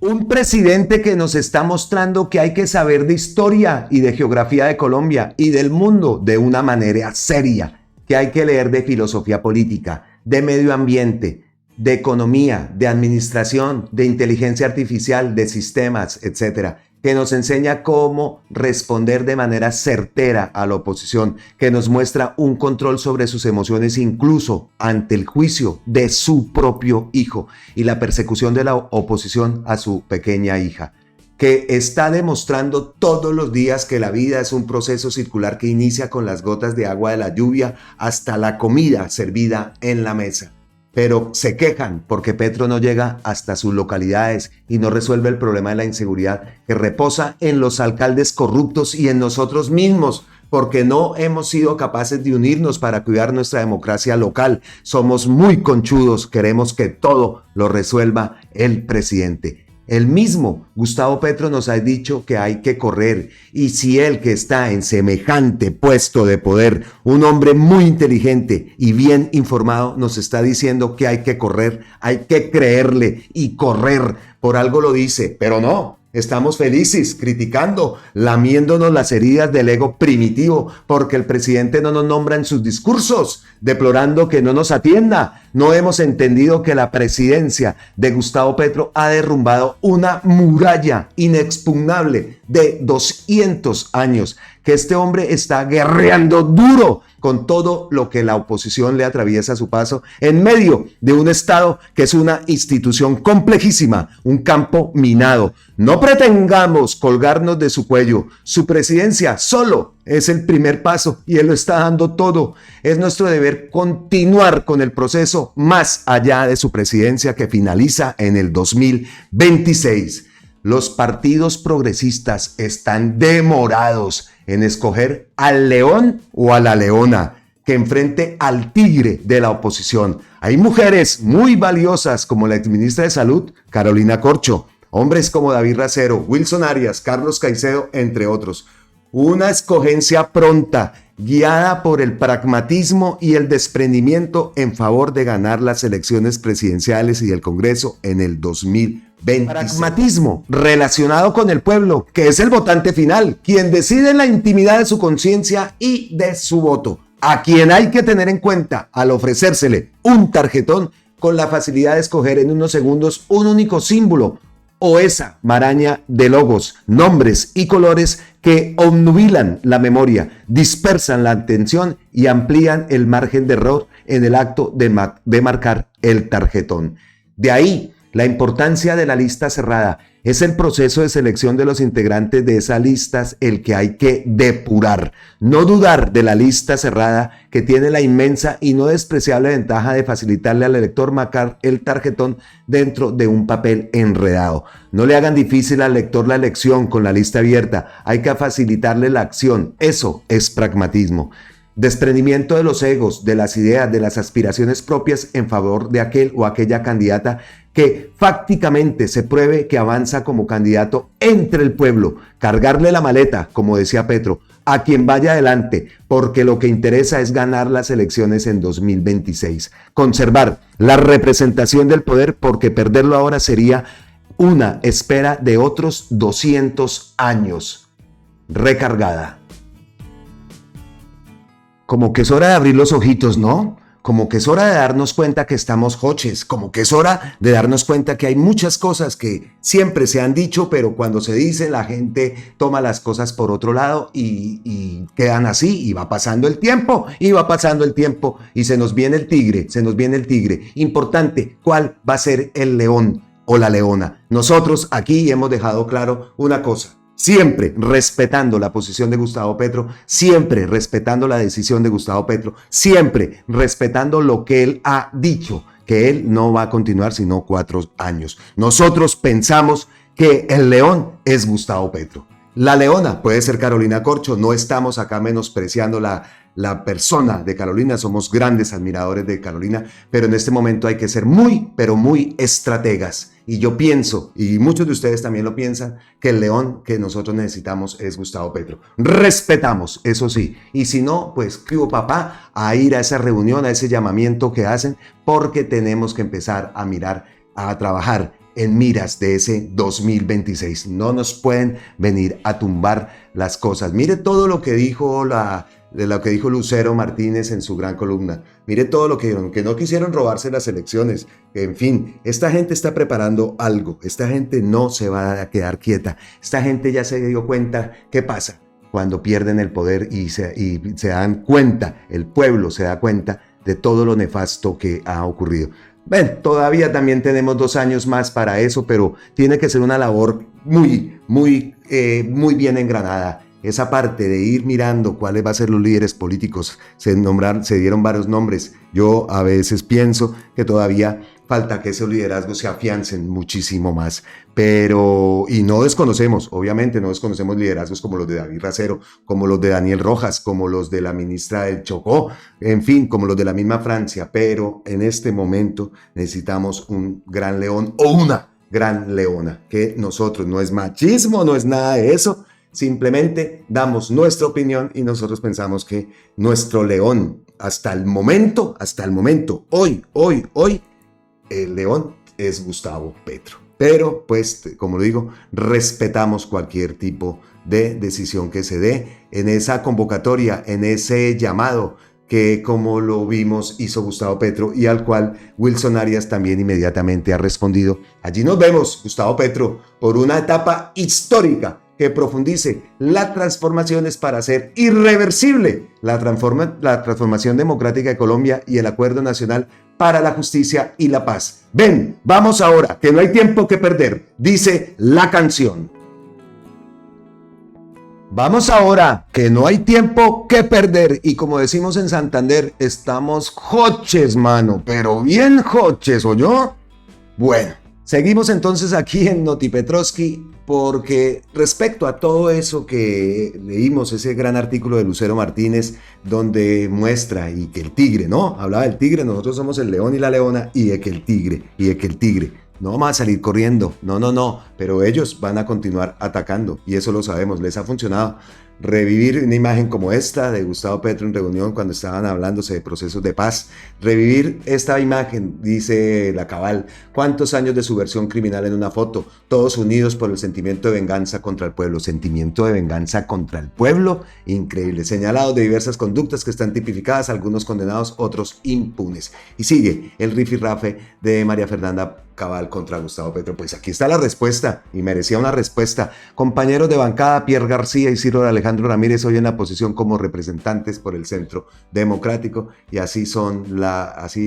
Un presidente que nos está mostrando que hay que saber de historia y de geografía de Colombia y del mundo de una manera seria, que hay que leer de filosofía política, de medio ambiente, de economía, de administración, de inteligencia artificial, de sistemas, etcétera, que nos enseña cómo responder de manera certera a la oposición, que nos muestra un control sobre sus emociones incluso ante el juicio de su propio hijo y la persecución de la oposición a su pequeña hija, que está demostrando todos los días que la vida es un proceso circular que inicia con las gotas de agua de la lluvia hasta la comida servida en la mesa. Pero se quejan porque Petro no llega hasta sus localidades y no resuelve el problema de la inseguridad que reposa en los alcaldes corruptos y en nosotros mismos, porque no hemos sido capaces de unirnos para cuidar nuestra democracia local. Somos muy conchudos, queremos que todo lo resuelva el presidente. El mismo Gustavo Petro nos ha dicho que hay que correr, y si él, que está en semejante puesto de poder, un hombre muy inteligente y bien informado, nos está diciendo que hay que correr, hay que creerle y correr, por algo lo dice, pero no. Estamos felices, criticando, lamiéndonos las heridas del ego primitivo, porque el presidente no nos nombra en sus discursos, deplorando que no nos atienda. No hemos entendido que la presidencia de Gustavo Petro ha derrumbado una muralla inexpugnable de 200 años, que este hombre está guerreando duro con todo lo que la oposición le atraviesa a su paso, en medio de un Estado que es una institución complejísima, un campo minado. No pretendamos colgarnos de su cuello. Su presidencia solo es el primer paso y él lo está dando todo. Es nuestro deber continuar con el proceso más allá de su presidencia, que finaliza en el 2026. Los partidos progresistas están demorados en escoger al león o a la leona que enfrente al tigre de la oposición. Hay mujeres muy valiosas como la exministra de Salud, Carolina Corcho, hombres como David Racero, Wilson Arias, Carlos Caicedo, entre otros. Una escogencia pronta, guiada por el pragmatismo y el desprendimiento en favor de ganar las elecciones presidenciales y del Congreso en el 2026. Pragmatismo relacionado con el pueblo, que es el votante final, quien decide en la intimidad de su conciencia y de su voto, a quien hay que tener en cuenta al ofrecérsele un tarjetón con la facilidad de escoger en unos segundos un único símbolo o esa maraña de logos, nombres y colores que obnubilan la memoria, dispersan la atención y amplían el margen de error en el acto de marcar el tarjetón. De ahí la importancia de la lista cerrada. Es el proceso de selección de los integrantes de esas listas el que hay que depurar. No dudar de la lista cerrada, que tiene la inmensa y no despreciable ventaja de facilitarle al elector marcar el tarjetón dentro de un papel enredado. No le hagan difícil al lector la elección con la lista abierta. Hay que facilitarle la acción. Eso es pragmatismo. Desprendimiento de los egos, de las ideas, de las aspiraciones propias en favor de aquel o aquella candidata que fácticamente se pruebe que avanza como candidato entre el pueblo. Cargarle la maleta, como decía Petro, a quien vaya adelante, porque lo que interesa es ganar las elecciones en 2026. Conservar la representación del poder, porque perderlo ahora sería una espera de otros 200 años. Recargada. Como que es hora de abrir los ojitos, ¿no? como que es hora de darnos cuenta que estamos joches, como que es hora de darnos cuenta que hay muchas cosas que siempre se han dicho, pero cuando se dice la gente toma las cosas por otro lado y quedan así, y va pasando el tiempo, y se nos viene el tigre, Importante, ¿cuál va a ser el león o la leona? Nosotros aquí hemos dejado claro una cosa: siempre respetando la posición de Gustavo Petro, siempre respetando la decisión de Gustavo Petro, siempre respetando lo que él ha dicho, que él no va a continuar sino 4 años. Nosotros pensamos que el león es Gustavo Petro. La leona puede ser Carolina Corcho. No estamos acá menospreciando la persona de Carolina, somos grandes admiradores de Carolina, pero en este momento hay que ser muy, pero muy estrategas. Y yo pienso, y muchos de ustedes también lo piensan, que el león que nosotros necesitamos es Gustavo Petro. Respetamos, eso sí, y si no, pues ¿qué hubo, papá? A ir a esa reunión, a ese llamamiento que hacen, porque tenemos que empezar a mirar, a trabajar en miras de ese 2026. No nos pueden venir a tumbar las cosas. Mire todo lo que dijo Lucero Martínez en su gran columna. Mire todo lo que dijeron, que no quisieron robarse las elecciones. En fin, esta gente está preparando algo. Esta gente no se va a quedar quieta. Esta gente ya se dio cuenta qué pasa cuando pierden el poder y se dan cuenta, el pueblo se da cuenta de todo lo nefasto que ha ocurrido. Ven, todavía también tenemos 2 años más para eso, pero tiene que ser una labor muy bien engranada. Esa parte de ir mirando cuáles van a ser los líderes políticos, se dieron varios nombres. Yo a veces pienso que todavía falta que esos liderazgos se afiancen muchísimo más, y no desconocemos, obviamente no desconocemos liderazgos como los de David Racero, como los de Daniel Rojas, como los de la ministra del Chocó, en fin, como los de la misma Francia, pero en este momento necesitamos un gran león o una gran leona, que nosotros, no es machismo, no es nada de eso, simplemente damos nuestra opinión y nosotros pensamos que nuestro león, hasta el momento, hoy, el león es Gustavo Petro. Pero, pues, como lo digo, respetamos cualquier tipo de decisión que se dé en esa convocatoria, en ese llamado que, como lo vimos, hizo Gustavo Petro y al cual Wilson Arias también inmediatamente ha respondido. Allí nos vemos, Gustavo Petro, por una etapa histórica que profundice las transformaciones para hacer irreversible la transformación democrática de Colombia y el acuerdo nacional para la justicia y la paz. Ven, vamos ahora, que no hay tiempo que perder, dice la canción. Vamos ahora, que no hay tiempo que perder. Y como decimos en Santander, estamos joches, mano, pero bien joches, ¿oyó? Bueno, seguimos entonces aquí en Noti Petrovsky, porque respecto a todo eso que leímos, ese gran artículo de Lucero Martínez, donde muestra y que el tigre, ¿no? Hablaba del tigre, nosotros somos el león y la leona, y de que el tigre, no vamos a salir corriendo, no, pero ellos van a continuar atacando, y eso lo sabemos, les ha funcionado. Revivir una imagen como esta de Gustavo Petro en reunión cuando estaban hablándose de procesos de paz. Revivir esta imagen, dice la Cabal, ¿cuántos años de subversión criminal en una foto? Todos unidos por el sentimiento de venganza contra el pueblo. Sentimiento de venganza contra el pueblo, increíble. Señalados de diversas conductas que están tipificadas, algunos condenados, otros impunes. Y sigue el rifirrafe de María Fernanda Cabal contra Gustavo Petro. Pues aquí está la respuesta, y merecía una respuesta. Compañeros de bancada, Pierre García y Ciro Alejandro Ramírez hoy en la posición como representantes por el Centro Democrático, y así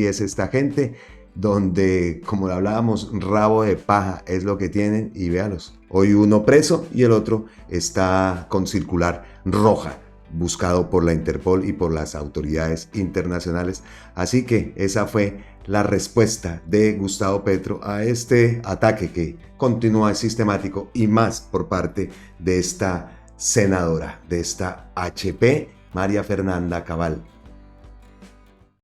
es esta gente, donde, como hablábamos, rabo de paja es lo que tienen, y véalos, hoy uno preso y el otro está con circular roja, buscado por la Interpol y por las autoridades internacionales. Así que esa fue la respuesta de Gustavo Petro a este ataque que continúa sistemático, y más por parte de esta senadora, de esta HP, María Fernanda Cabal.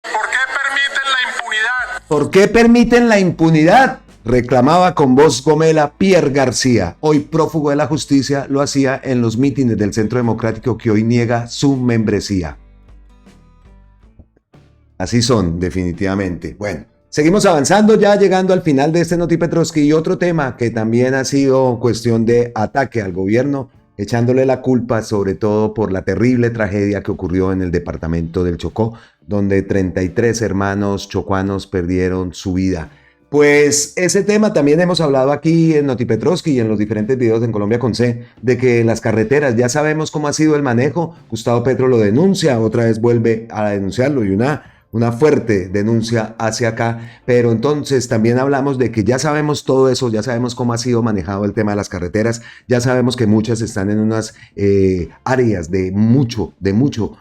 ¿Por qué permiten la impunidad? ¿Por qué permiten la impunidad? Reclamaba con voz gomela Pierre García, hoy prófugo de la justicia. Lo hacía en los mítines del Centro Democrático, que hoy niega su membresía. Así son, definitivamente. Bueno, seguimos avanzando, ya llegando al final de este Noti Petrovsky, y otro tema que también ha sido cuestión de ataque al gobierno, echándole la culpa sobre todo por la terrible tragedia que ocurrió en el departamento del Chocó, donde 33 hermanos chocuanos perdieron su vida. Pues ese tema también hemos hablado aquí en Noti Petrovsky y en los diferentes videos en Colombia con C, de que las carreteras, ya sabemos cómo ha sido el manejo. Gustavo Petro lo denuncia, otra vez vuelve a denunciarlo y una fuerte denuncia hacia acá, pero entonces también hablamos de que ya sabemos todo eso, ya sabemos cómo ha sido manejado el tema de las carreteras, ya sabemos que muchas están en unas áreas de mucho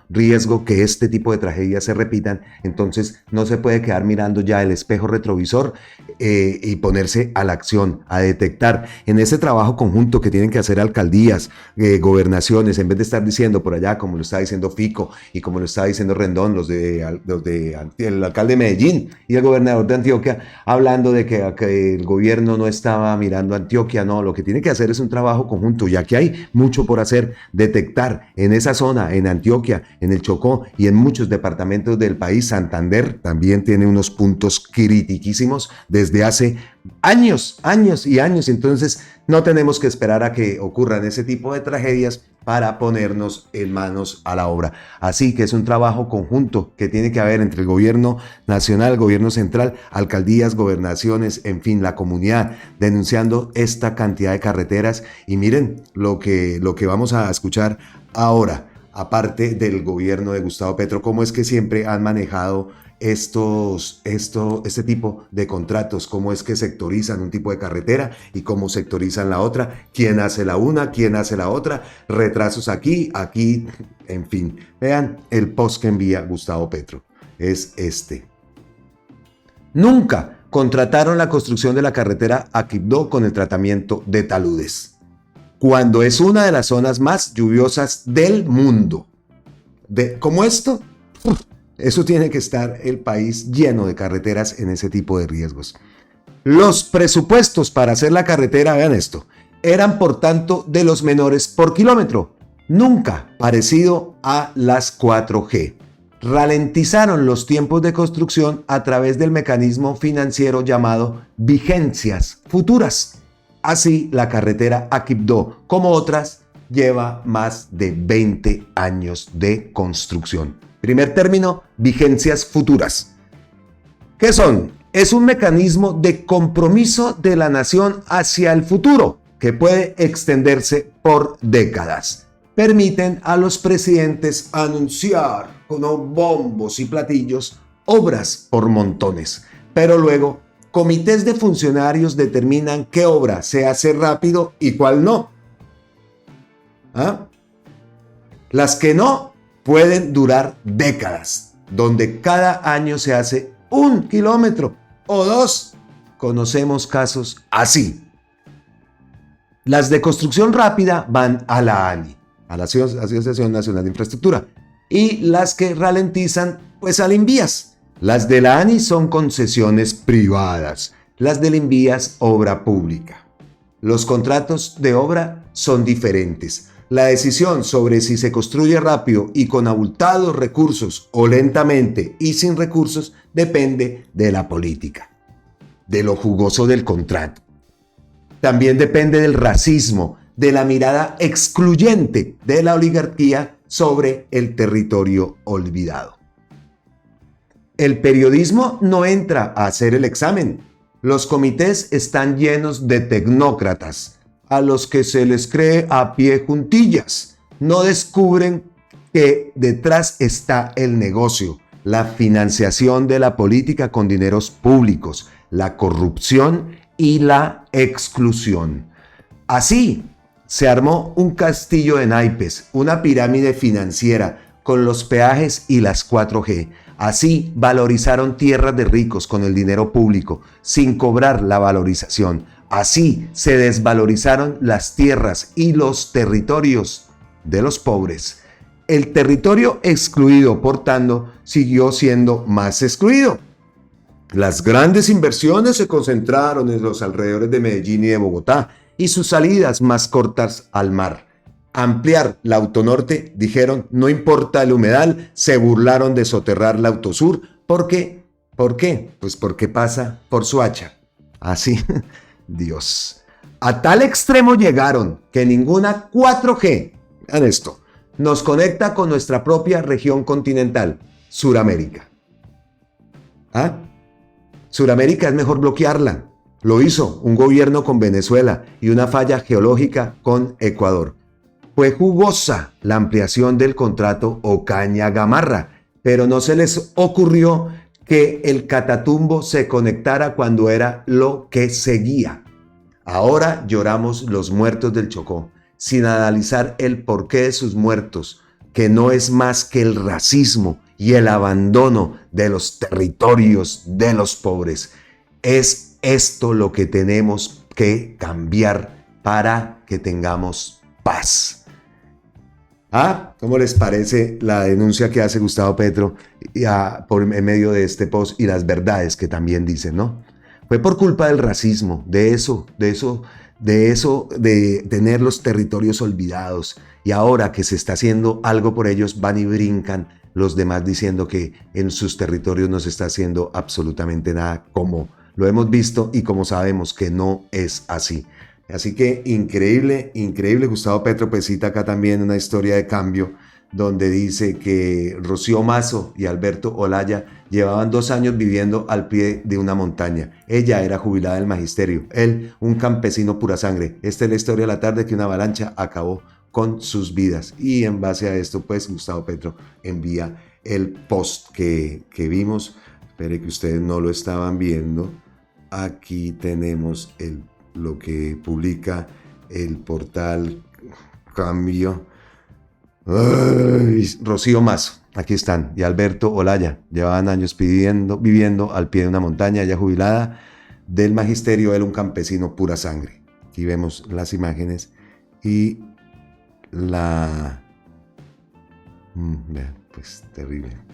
riesgo que este tipo de tragedias se repitan. Entonces no se puede quedar mirando ya el espejo retrovisor y ponerse a la acción, a detectar en ese trabajo conjunto que tienen que hacer alcaldías, gobernaciones, en vez de estar diciendo por allá, como lo está diciendo Fico y como lo está diciendo Rendón, el alcalde de Medellín y el gobernador de Antioquia, hablando de que el gobierno no estaba mirando a Antioquia. No, lo que tiene que hacer es un trabajo conjunto, ya que hay mucho por hacer, detectar en esa zona, en Antioquia, en el Chocó y en muchos departamentos del país. Santander también tiene unos puntos critiquísimos desde hace años y años. Entonces no tenemos que esperar a que ocurran ese tipo de tragedias para ponernos en manos a la obra. Así que es un trabajo conjunto que tiene que haber entre el gobierno nacional, el gobierno central, alcaldías, gobernaciones, en fin, la comunidad, denunciando esta cantidad de carreteras. Y miren lo que vamos a escuchar ahora, aparte del gobierno de Gustavo Petro, cómo es que siempre han manejado este tipo de contratos, cómo es que sectorizan un tipo de carretera y cómo sectorizan la otra, quién hace la una, quién hace la otra, retrasos aquí, en fin. Vean el post que envía Gustavo Petro, es este. Nunca contrataron la construcción de la carretera a Quibdó con el tratamiento de taludes, cuando es una de las zonas más lluviosas del mundo. ¿Cómo esto? Eso tiene que estar el país lleno de carreteras en ese tipo de riesgos. Los presupuestos para hacer la carretera, vean esto, eran por tanto de los menores por kilómetro, nunca parecido a las 4G. Ralentizaron los tiempos de construcción a través del mecanismo financiero llamado vigencias futuras. Así, la carretera a Quibdó, como otras, lleva más de 20 años de construcción. Primer término, vigencias futuras. ¿Qué son? Es un mecanismo de compromiso de la nación hacia el futuro que puede extenderse por décadas. Permiten a los presidentes anunciar con bombos y platillos obras por montones, pero luego comités de funcionarios determinan qué obra se hace rápido y cuál no. Las que no pueden durar décadas, donde cada año se hace 1 kilómetro o 2. Conocemos casos así. Las de construcción rápida van a la ANI, a la Asociación Nacional de Infraestructura, y las que ralentizan, pues al INVIAS. Las de la ANI son concesiones privadas, las del INVIAS obra pública. Los contratos de obra son diferentes. La decisión sobre si se construye rápido y con abultados recursos o lentamente y sin recursos depende de la política, de lo jugoso del contrato. También depende del racismo, de la mirada excluyente de la oligarquía sobre el territorio olvidado. El periodismo no entra a hacer el examen. Los comités están llenos de tecnócratas, a los que se les cree a pie juntillas. No descubren que detrás está el negocio, la financiación de la política con dineros públicos, la corrupción y la exclusión. Así se armó un castillo de naipes, una pirámide financiera con los peajes y las 4G. Así valorizaron tierras de ricos con el dinero público, sin cobrar la valorización. Así se desvalorizaron las tierras y los territorios de los pobres. El territorio excluido, por tanto, siguió siendo más excluido. Las grandes inversiones se concentraron en los alrededores de Medellín y de Bogotá y sus salidas más cortas al mar. Ampliar la Autonorte, dijeron, no importa el humedal, se burlaron de soterrar la Autosur. ¿Por qué? ¿Por qué? Pues porque pasa por Soacha. Así, Dios. A tal extremo llegaron que ninguna 4G, vean esto, nos conecta con nuestra propia región continental. Suramérica. ¿Ah? Suramérica es mejor bloquearla. Lo hizo un gobierno con Venezuela y una falla geológica con Ecuador. Fue jugosa la ampliación del contrato Ocaña-Gamarra, pero no se les ocurrió que el Catatumbo se conectara cuando era lo que seguía. Ahora lloramos los muertos del Chocó, sin analizar el porqué de sus muertos, que no es más que el racismo y el abandono de los territorios de los pobres. Es esto lo que tenemos que cambiar para que tengamos paz. ¿Cómo les parece la denuncia que hace Gustavo Petro en medio de este post y las verdades que también dicen, ¿no? Fue por culpa del racismo, de tener los territorios olvidados, y ahora que se está haciendo algo por ellos, van y brincan los demás diciendo que en sus territorios no se está haciendo absolutamente nada, como lo hemos visto y como sabemos que no es así. Así que increíble, increíble. Gustavo Petro pues cita acá también una historia de cambio donde dice que Rocío Mazo y Alberto Olaya llevaban 2 años viviendo al pie de una montaña. Ella era jubilada del magisterio, él un campesino pura sangre. Esta es la historia de la tarde que una avalancha acabó con sus vidas. Y en base a esto pues Gustavo Petro envía el post que vimos. Espere que ustedes no lo estaban viendo. Aquí tenemos lo que publica el portal Cambio. Rocío Mazo, aquí están, y Alberto Olaya, llevaban años viviendo al pie de una montaña, ya jubilada del magisterio, él un campesino pura sangre. Aquí vemos las imágenes y pues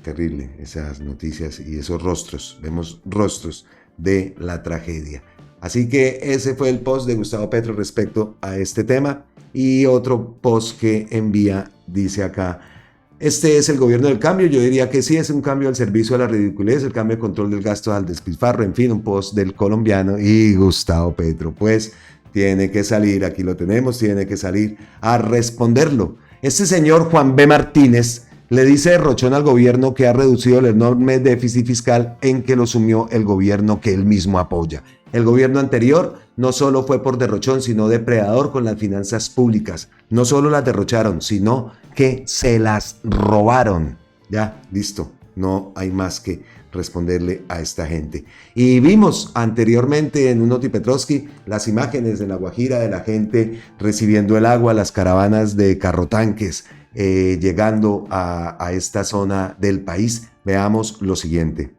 terrible esas noticias y esos rostros, vemos rostros de la tragedia. Así que ese fue el post de Gustavo Petro respecto a este tema. Y otro post que envía dice acá: este es el gobierno del cambio. Yo diría que sí, es un cambio al servicio a la ridiculez, el cambio de control del gasto al despilfarro, en fin, un post del colombiano. Y Gustavo Petro pues tiene que salir, aquí lo tenemos, tiene que salir a responderlo. Este señor Juan B. Martínez le dice derrochón al gobierno que ha reducido el enorme déficit fiscal en que lo sumió el gobierno que él mismo apoya. El gobierno anterior no solo fue por derrochón, sino depredador con las finanzas públicas. No solo las derrocharon, sino que se las robaron. Ya, listo. No hay más que responderle a esta gente. Y vimos anteriormente en un Noti Petrovsky las imágenes de La Guajira de la gente recibiendo el agua, las caravanas de carrotanques llegando a esta zona del país. Veamos lo siguiente.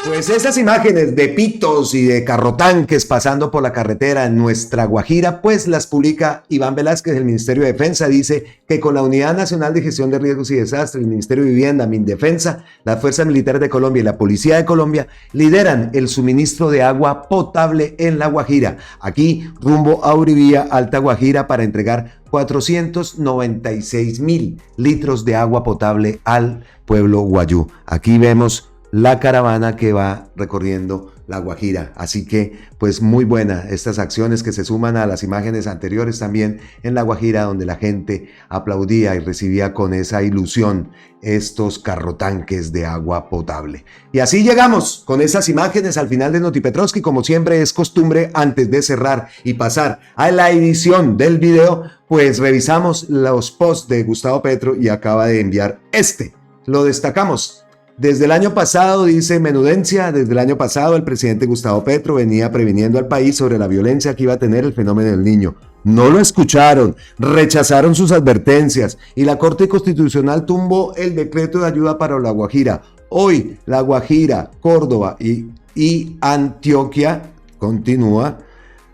Pues esas imágenes de pitos y de carrotanques pasando por la carretera en nuestra Guajira, pues las publica Iván Velázquez del Ministerio de Defensa. Dice que con la Unidad Nacional de Gestión de Riesgos y Desastres, el Ministerio de Vivienda, Mindefensa, las Fuerzas Militares de Colombia y la Policía de Colombia lideran el suministro de agua potable en la Guajira. Aquí, rumbo a Uribía, Alta Guajira, para entregar 496.000 litros de agua potable al pueblo guayú. Aquí vemos la caravana que va recorriendo La Guajira. Así que, pues muy buena estas acciones que se suman a las imágenes anteriores también en La Guajira, donde la gente aplaudía y recibía con esa ilusión estos carrotanques de agua potable. Y así llegamos con esas imágenes al final de Notipetrovsky. Como siempre es costumbre, antes de cerrar y pasar a la edición del video, pues revisamos los posts de Gustavo Petro y acaba de enviar este. Lo destacamos. Desde el año pasado, dice Menudencia, desde el año pasado el presidente Gustavo Petro venía previniendo al país sobre la violencia que iba a tener el fenómeno del Niño. No lo escucharon, rechazaron sus advertencias y la Corte Constitucional tumbó el decreto de ayuda para La Guajira. Hoy La Guajira, Córdoba y Antioquia, continúa,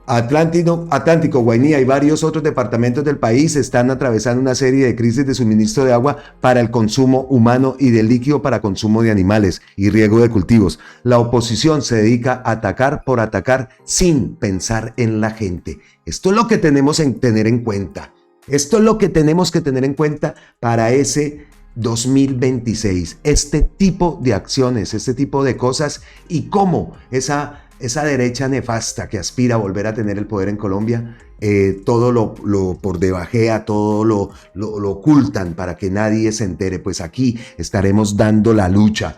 Atlántico, Guainía y varios otros departamentos del país están atravesando una serie de crisis de suministro de agua para el consumo humano y de líquido para consumo de animales y riego de cultivos. La oposición se dedica a atacar por atacar sin pensar en la gente. Esto es lo que tenemos que tener en cuenta. Esto es lo que tenemos que tener en cuenta para ese 2026. Este tipo de acciones, este tipo de cosas y cómo esa derecha nefasta que aspira a volver a tener el poder en Colombia, todo lo por debajea, todo lo ocultan para que nadie se entere. Pues aquí estaremos dando la lucha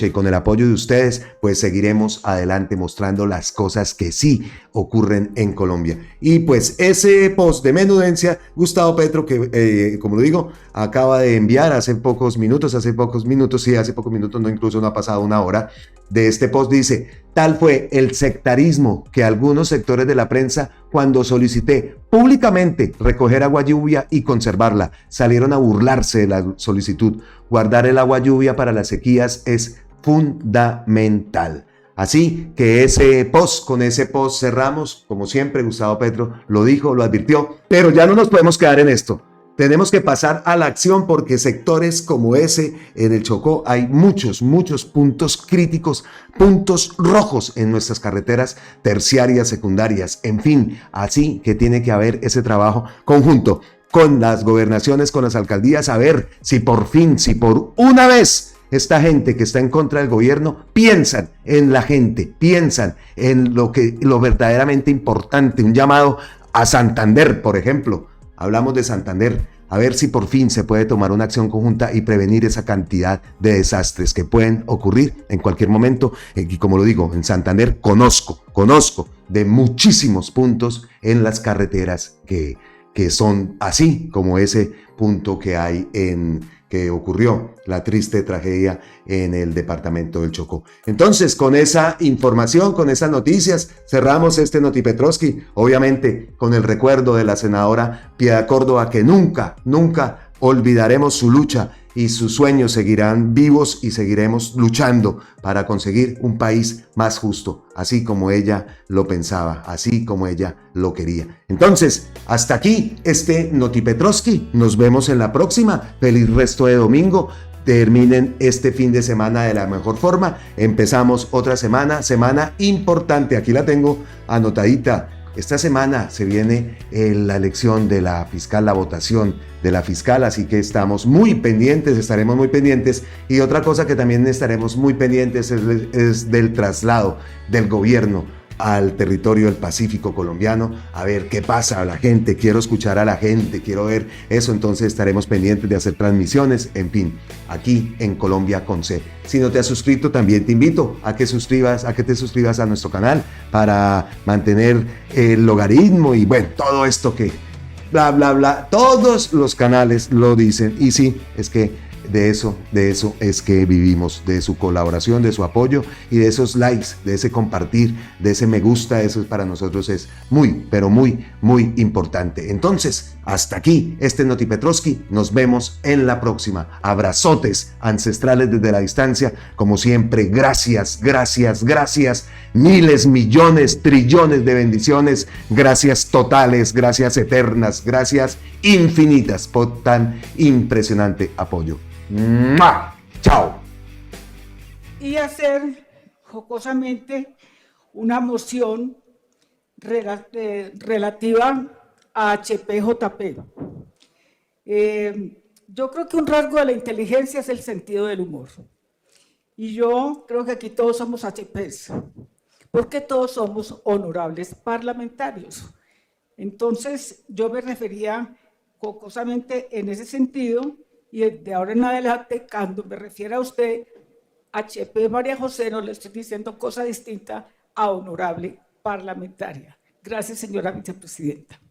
y con el apoyo de ustedes pues seguiremos adelante mostrando las cosas que sí ocurren en Colombia. Y pues ese post de Menudencia, Gustavo Petro, que como lo digo, acaba de enviar hace pocos minutos, no, incluso no ha pasado una hora de este post, dice: tal fue el sectarismo que algunos sectores de la prensa cuando solicité públicamente recoger agua lluvia y conservarla. Salieron a burlarse de la solicitud. Guardar el agua lluvia para las sequías es fundamental. Así que con ese post cerramos. Como siempre, Gustavo Petro lo dijo, lo advirtió, pero ya no nos podemos quedar en esto. Tenemos que pasar a la acción porque sectores como ese en el Chocó hay muchos puntos críticos, puntos rojos en nuestras carreteras terciarias, secundarias, en fin, así que tiene que haber ese trabajo conjunto con las gobernaciones, con las alcaldías, a ver si por fin, si por una vez esta gente que está en contra del gobierno piensan en la gente, piensan en lo verdaderamente importante, un llamado a Santander, por ejemplo. Hablamos de Santander, a ver si por fin se puede tomar una acción conjunta y prevenir esa cantidad de desastres que pueden ocurrir en cualquier momento. Y como lo digo, en Santander conozco de muchísimos puntos en las carreteras que son así como ese punto que hay que ocurrió la triste tragedia en el departamento del Chocó. Entonces, con esa información, con esas noticias, cerramos este Notipetrovsky, obviamente con el recuerdo de la senadora Piedad Córdoba, que nunca olvidaremos su lucha y sus sueños seguirán vivos y seguiremos luchando para conseguir un país más justo, así como ella lo pensaba, así como ella lo quería. Entonces, hasta aquí este Notipetrovsky. Nos vemos en la próxima. Feliz resto de domingo. Terminen este fin de semana de la mejor forma. Empezamos otra semana importante. Aquí la tengo anotadita. Esta semana se viene la elección de la fiscal, la votación de la fiscal, así que estaremos muy pendientes. Y otra cosa que también estaremos muy pendientes es del traslado del gobierno al territorio del Pacífico colombiano, a ver qué pasa a la gente, quiero escuchar a la gente, quiero ver eso, entonces estaremos pendientes de hacer transmisiones, en fin, aquí en Colombia con C. Si no te has suscrito, también te invito a que te suscribas a nuestro canal para mantener el logaritmo y bueno, todo esto que bla, todos los canales lo dicen y sí, es que de eso es que vivimos, de su colaboración, de su apoyo y de esos likes, de ese compartir, de ese me gusta, eso para nosotros es muy, pero muy importante. Entonces, hasta aquí este Notipetrovsky, nos vemos en la próxima. Abrazotes ancestrales desde la distancia, como siempre, gracias, miles, millones, trillones de bendiciones, gracias totales, gracias eternas, gracias infinitas por tan impresionante apoyo. ¡Mua! ¡Chao! Y hacer jocosamente una moción relativa a HPJP. Yo creo que un rasgo de la inteligencia es el sentido del humor. Y yo creo que aquí todos somos HPs, porque todos somos honorables parlamentarios. Entonces, yo me refería jocosamente en ese sentido, y de ahora en adelante, cuando me refiero a usted, HP María José, no le estoy diciendo cosa distinta a honorable parlamentaria. Gracias, señora vicepresidenta.